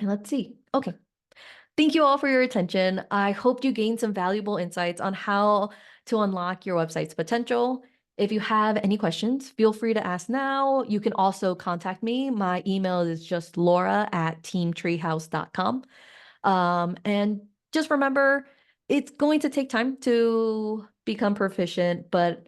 A: let's see. Okay. Thank you all for your attention. I hope you gained some valuable insights on how to unlock your website's potential. If you have any questions, feel free to ask now. You can also contact me. My email is just laura@teamtreehouse.com. And just remember, it's going to take time to become proficient, but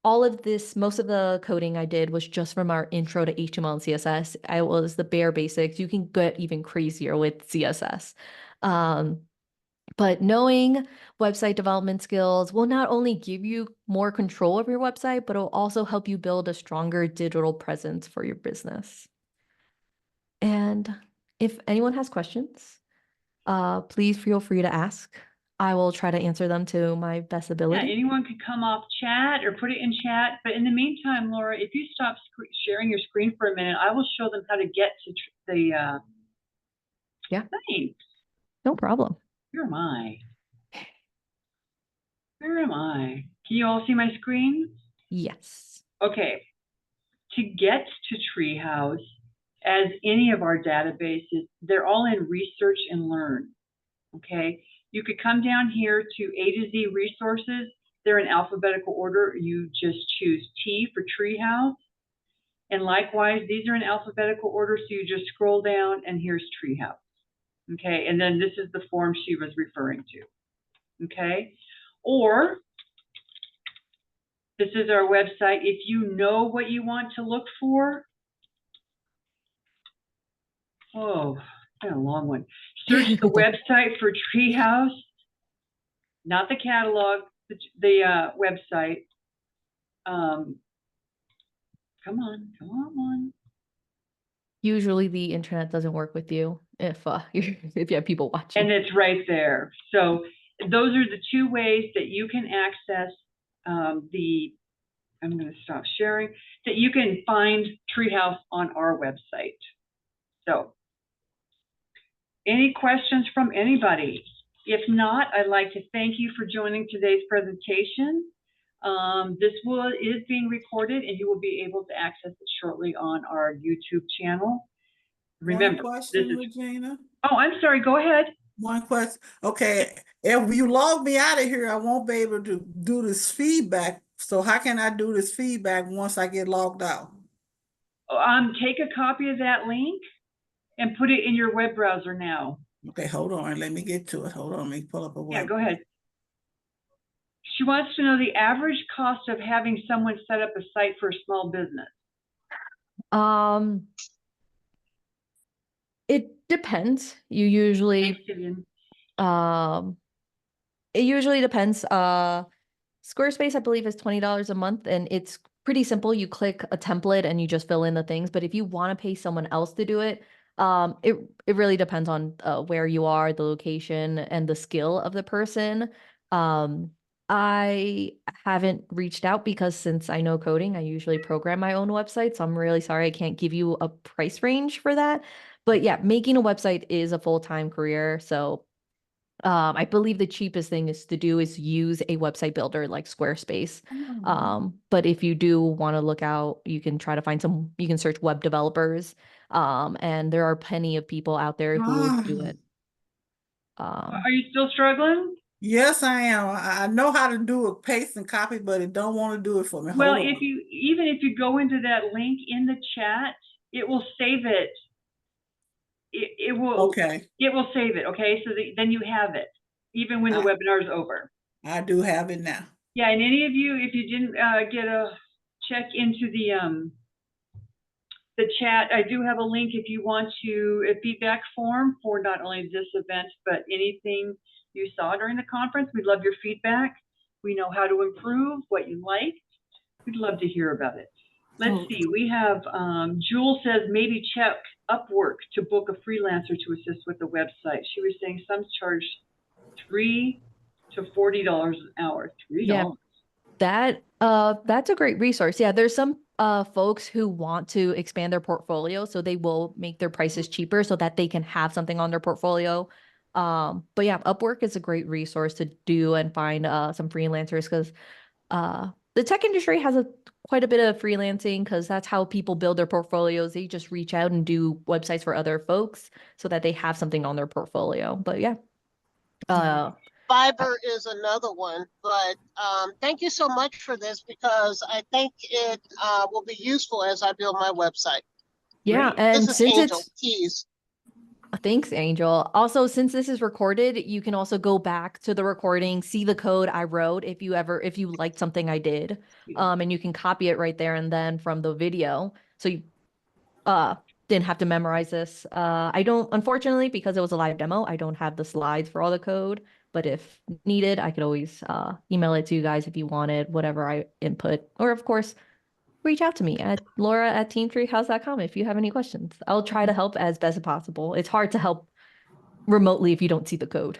A: all of this, most of the coding I did was just from our intro to HTML and CSS. I was the bare basics. You can get even crazier with CSS. But knowing website development skills will not only give you more control of your website, but it'll also help you build a stronger digital presence for your business. And if anyone has questions, please feel free to ask. I will try to answer them to my best
B: Yeah,
A: ability.
B: anyone could come off chat or put it in chat. But in the meantime, Laura, if you stop sharing your screen for a minute, I will show them how to get to the
A: Yeah.
B: thanks.
A: No problem.
B: Where am I? Where am I? Can you all see my screen?
A: Yes.
B: Okay. To get to Treehouse, as any of our databases, they're all in research and learn. Okay. You could come down here to A to Z resources. They're in alphabetical order. You just choose T for Treehouse. And likewise, these are in alphabetical order. So you just scroll down and here's Treehouse. Okay. And then this is the form she was referring to. Okay. Or this is our website. If you know what you want to look for, oh, that's a long one. Search the website for Treehouse, not the catalog, the website. Come on.
A: Usually the internet doesn't work with you if if you have people watching.
B: And it's right there. So those are the two ways that you can access I'm going to stop sharing, that you can find Treehouse on our website. So any questions from anybody? If not, I'd like to thank you for joining today's presentation. This is being recorded and you will be able to access it shortly on our YouTube channel. Remember,
E: One question,
B: this is,
E: Regina.
B: oh, I'm sorry, go ahead.
E: One question. Okay, if you log me out of here, I won't be able to do this feedback. So how can I do this feedback once I get logged out?
B: Take a copy of that link and put it in your web browser now.
E: Okay, hold on. Let me get to it. Hold on. Let me pull up a web.
B: Yeah, go ahead. She wants to know the average cost of having someone set up a site for a small business.
A: It depends. You usually
B: Thanks, Vivian.
A: it usually depends. Squarespace, I believe, is $20 a month, and it's pretty simple. You click a template and you just fill in the things. But if you want to pay someone else to do it, it really depends on where you are, the location, and the skill of the person. I haven't reached out because since I know coding, I usually program my own website. So I'm really sorry I can't give you a price range for that. But yeah, making a website is a full-time career. So I believe the cheapest thing is use a website builder like Squarespace. But if you do want to look out, you can try to find you can search web developers. And there are plenty of people out there who will do it.
B: Are you still struggling?
E: Yes, I am. I know how to do a paste and copy, but it don't want to do it for me.
B: Well,
E: Hold on.
B: even if you go into that link in the chat, it will save it. It will.
E: Okay.
B: It will save it. Okay, so then you have it, even when the webinar is over.
E: I do have it now.
B: Yeah, and any of you, if you didn't get a check into the chat, I do have a link if you want a feedback form for not only this event, but anything you saw during the conference. We'd love your feedback. We know how to improve, what you liked. We'd love to hear about it. Let's see, we have, Jewel says maybe check Upwork to book a freelancer to assist with the website. She was saying some charge $3 to $40 an hour. $3.
A: Yeah, that's a great resource. Yeah, there's some folks who want to expand their portfolio, so they will make their prices cheaper so that they can have something on their portfolio. But yeah, Upwork is a great resource to do and find some freelancers because the tech industry has quite a bit of freelancing because that's how people build their portfolios. They just reach out and do websites for other folks so that they have something on their portfolio. But yeah.
F: Fiverr is another one, but thank you so much for this because I think it will be useful as I build my website.
A: Yeah,
F: Great.
A: and
F: this is
A: since
F: Angel
A: it's
F: Keys.
A: Thanks, Angel. Also, since this is recorded, you can also go back to the recording, see the code I wrote if you liked something I did. And you can copy it right there and then from the video. So you uh didn't have to memorize this. I don't, unfortunately, because it was a live demo, I don't have the slides for all the code, but if needed, I could always email it to you guys if you wanted whatever I input. Or of course, reach out to me at Laura@teamtreehouse.com if you have any questions. I'll try to help as best as possible. It's hard to help remotely if you don't see the code.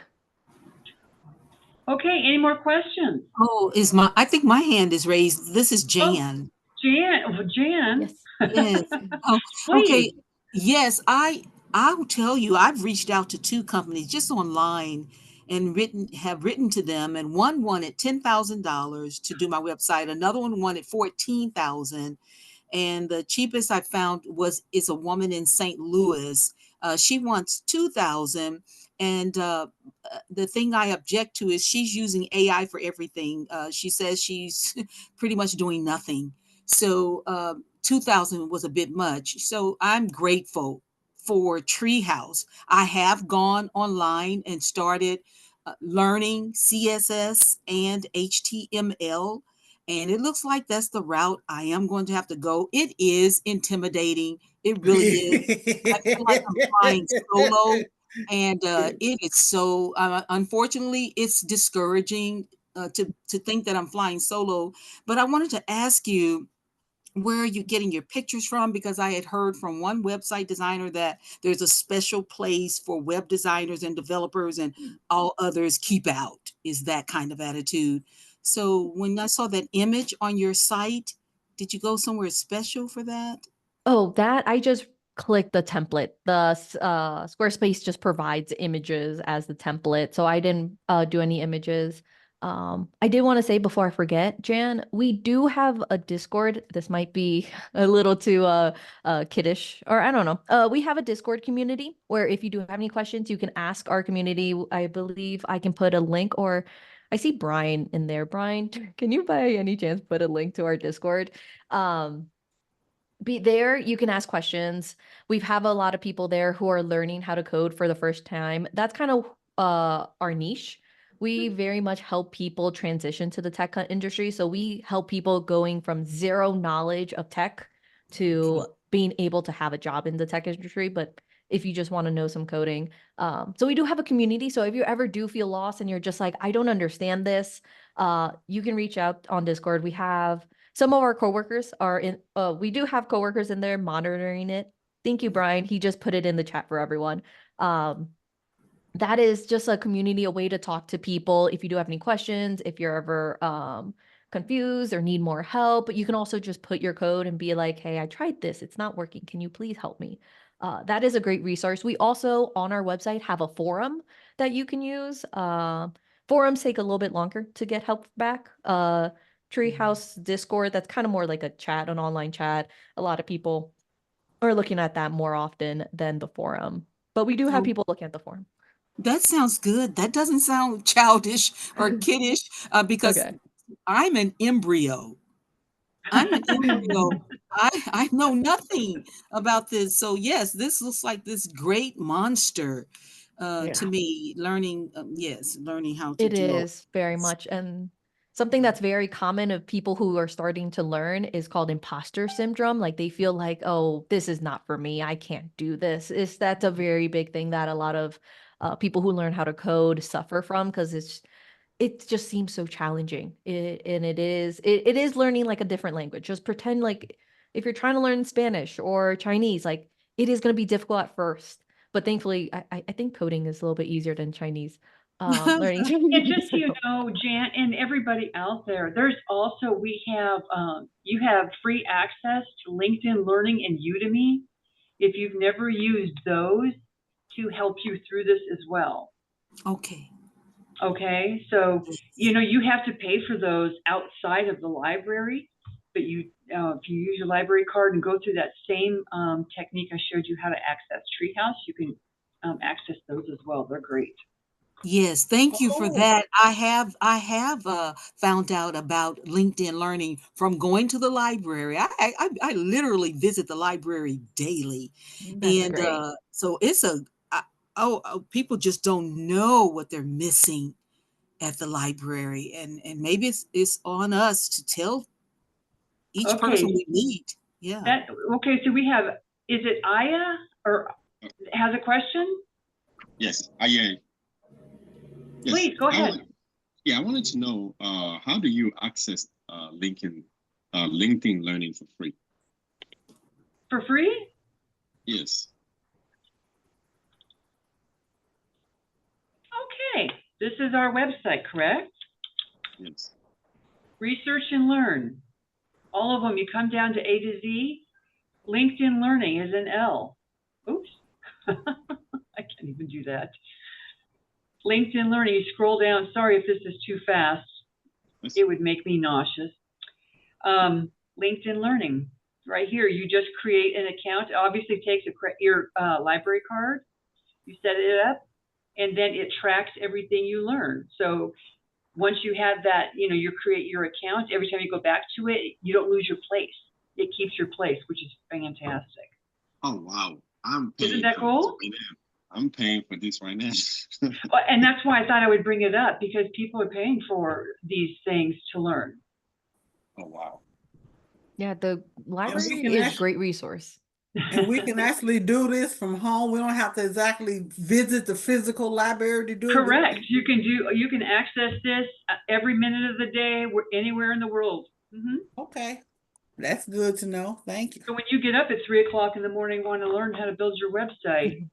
B: Okay, any more questions?
D: Oh, I think my hand is raised. This is Jan.
B: Jan?
A: Yes.
D: Yes. Oh, okay.
B: Please.
D: Yes, I'll tell you, I've reached out to two companies just online and have written to them, and one wanted $10,000 to do my website. Another one wanted 14,000. And the cheapest I found is a woman in St. Louis. She wants 2,000. And the thing I object to is she's using AI for everything. She says she's pretty much doing nothing. So 2,000 was a bit much. So I'm grateful for Treehouse. I have gone online and started learning CSS and HTML. And it looks like that's the route I am going to have to go. It is intimidating. It really is. I feel like I'm flying solo, and it is so. Unfortunately, it's discouraging to think that I'm flying solo. But I wanted to ask you, where are you getting your pictures from? Because I had heard from one website designer that there's a special place for web designers and developers, and all others keep out, is that kind of attitude. So when I saw that image on your site, did you go somewhere special for that?
A: Oh, that I just clicked the template. The Squarespace just provides images as the template, so I didn't do any images. I did want to say before I forget, Jan, we do have a Discord. This might be a little too kiddish, or I don't know. We have a Discord community where if you do have any questions, you can ask our community. I believe I can put a link, or I see Brian in there. Brian, can you by any chance put a link to our Discord? Be there, you can ask questions. We have a lot of people there who are learning how to code for the first time. That's kind of our niche. We very much help people transition to the tech industry. So we help people going from zero knowledge of tech to being able to have a job in the tech industry. But if you just want to know some coding, so we do have a community. So if you ever do feel lost and you're just like, I don't understand this, you can reach out on Discord. We have some of our coworkers are in, we do have coworkers in there monitoring it. Thank you, Brian. He just put it in the chat for everyone. That is just a community, a way to talk to people. If you do have any questions, if you're ever confused or need more help, but you can also just put your code and be like, hey, I tried this. It's not working. Can you please help me? That is a great resource. We also, on our website, have a forum that you can use. Forums take a little bit longer to get help back. Treehouse Discord, that's kind of more like a chat, an online chat. A lot of people are looking at that more often than the forum, but we do have
D: Oh,
A: people looking at the forum.
D: that sounds good. That doesn't sound childish or kiddish, because
A: Okay.
D: I'm an embryo. I'm an embryo. I know nothing about this. So yes, this looks like this great monster to
A: Yeah.
D: me. Learning, yes, learning how to
A: It
D: do all
A: is very
D: this.
A: much. And something that's very common of people who are starting to learn is called imposter syndrome. Like they feel like, oh, this is not for me. I can't do this. That's a very big thing that a lot of people who learn how to code suffer from because it just seems so challenging. And it is learning like a different language. Just pretend like if you're trying to learn Spanish or Chinese, like it is going to be difficult at first. But thankfully, I think coding is a little bit easier than Chinese. Learning
B: And
A: Chinese.
B: just so you know, Jan, and everybody out there, there's also, we have, you have free access to LinkedIn Learning and Udemy if you've never used those to help you through this as well.
D: Okay.
B: Okay, so, you know, you have to pay for those outside of the library, but you, if you use your library card and go through that same technique I showed you how to access Treehouse, you can access those as well. They're great.
D: Yes, thank you for
B: Oh,
D: that. I have found out about LinkedIn Learning from going to the library. I literally visit the library daily,
A: that's
D: and
A: great.
D: so it's a people just don't know what they're missing at the library, and maybe it's on us to tell each person
B: Okay,
D: we meet. Yeah.
B: okay, so we have, is it Aya or has a question?
G: Yes, yes.
B: Please, go ahead.
G: I wanted to know how do you access LinkedIn Learning for free?
B: For free?
G: Yes.
B: Okay, this is our website, correct?
G: Yes.
B: Research and Learn. All of them, you come down to A to Z. LinkedIn Learning is an L. Oops, I can't even do that. LinkedIn Learning, you scroll down. Sorry if this is too fast. It would make me nauseous. LinkedIn Learning, right here, you just create an account. It obviously takes your library card. You set it up, and then it tracks everything you learn. So once you have that, you create your account, every time you go back to it, you don't lose your place. It keeps your place, which is fantastic.
G: Oh, wow.
B: Isn't that cool?
G: I'm paying for this right now.
B: And that's why I thought I would bring it up, because people are paying for these things to learn.
G: Oh, wow.
A: Yeah, the library
E: can
A: is a
E: actually-
A: great resource.
E: And we can actually do this from home. We don't have to exactly visit the physical library to do it.
B: Correct. You can access this every minute of the day, anywhere in the world.
E: Okay, that's good to know. Thank you.
B: So when you get up at 3 o'clock in the morning, want to learn how to build your website,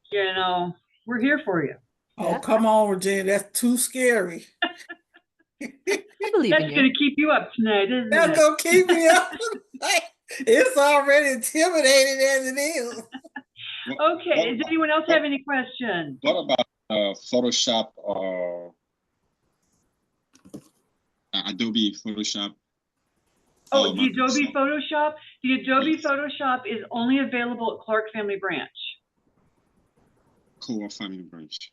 B: we're here for you.
E: Oh,
A: Yeah.
E: come on, Virginia. That's too scary.
A: I believe
B: That's
A: in
B: going
A: you.
B: to keep you up tonight, isn't
E: That's
B: it?
E: gonna keep me up. It's already intimidating as it is.
B: Okay. Does anyone else have any questions?
G: What about Photoshop or Adobe Photoshop?
B: Oh, the Adobe
G: Microsoft?
B: Photoshop? The Adobe
G: Yes.
B: Photoshop is only available at Clark Family Branch.
G: Core Family Branch.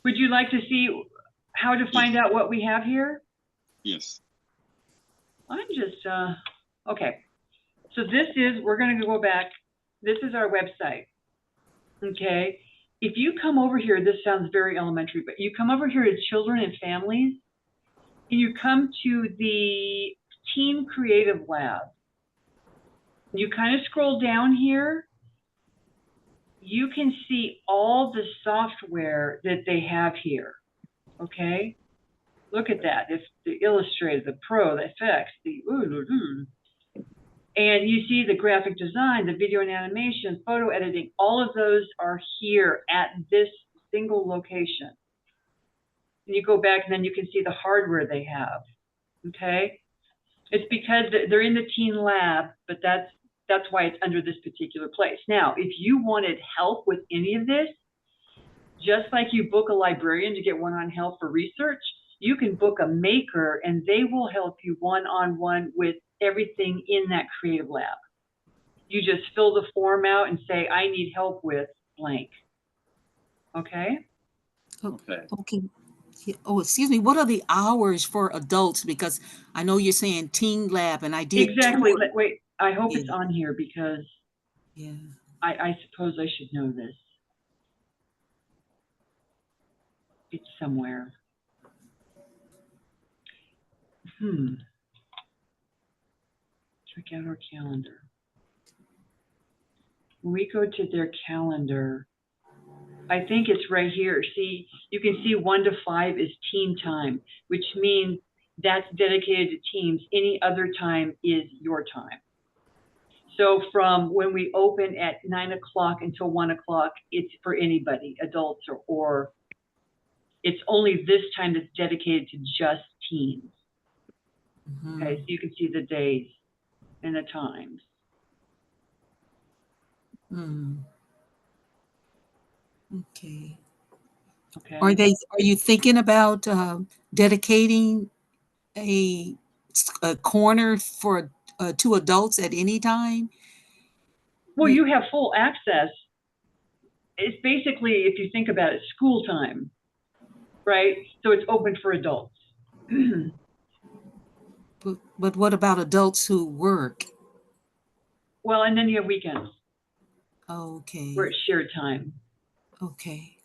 B: Would you like to see how to find out what we have here?
G: Yes.
B: I'm just, okay. So we're going to go back. This is our website. Okay. If you come over here, this sounds very elementary, but you come over here to Children and Families, and you come to the Teen Creative Lab. You kind of scroll down here. You can see all the software that they have here. Okay. Look at that. It's the Illustrator, the Pro, the Effects, and you see the graphic design, the video and animation, photo editing, all of those are here at this single location. And you go back and then you can see the hardware they have, okay? It's because they're in the teen lab, but that's why it's under this particular place. Now, if you wanted help with any of this, just like you book a librarian to get one-on-one help for research, you can book a maker and they will help you one-on-one with everything in that creative lab. You just fill the form out and say, I need help with blank. Okay?
G: Okay.
D: Okay. Yeah. Oh, excuse me. What are the hours for adults? Because I know you're saying teen lab, and I did.
B: Exactly.
D: tour-
B: Wait, I hope
D: Yeah.
B: it's on here because
D: Yeah.
B: I suppose I should know this. It's somewhere. Check out our calendar. When we go to their calendar, I think it's right here. See, you can see 1 to 5 is teen time, which means that's dedicated to teens. Any other time is your time. So from when we open at 9 o'clock until 1 o'clock, it's for anybody, adults or it's only this time that's dedicated to just teens.
D: Mhm.
B: Okay, so you can see the days and the times.
D: Mm. Okay.
B: Okay.
D: Are you thinking about dedicating a corner for to adults at any time?
B: Well, you have full access. It's basically, if you think about it, school time, right? So it's open for adults.
D: But what about adults who work?
B: Well, and then you have weekends
D: Okay.
B: where it's shared time.
D: Okay.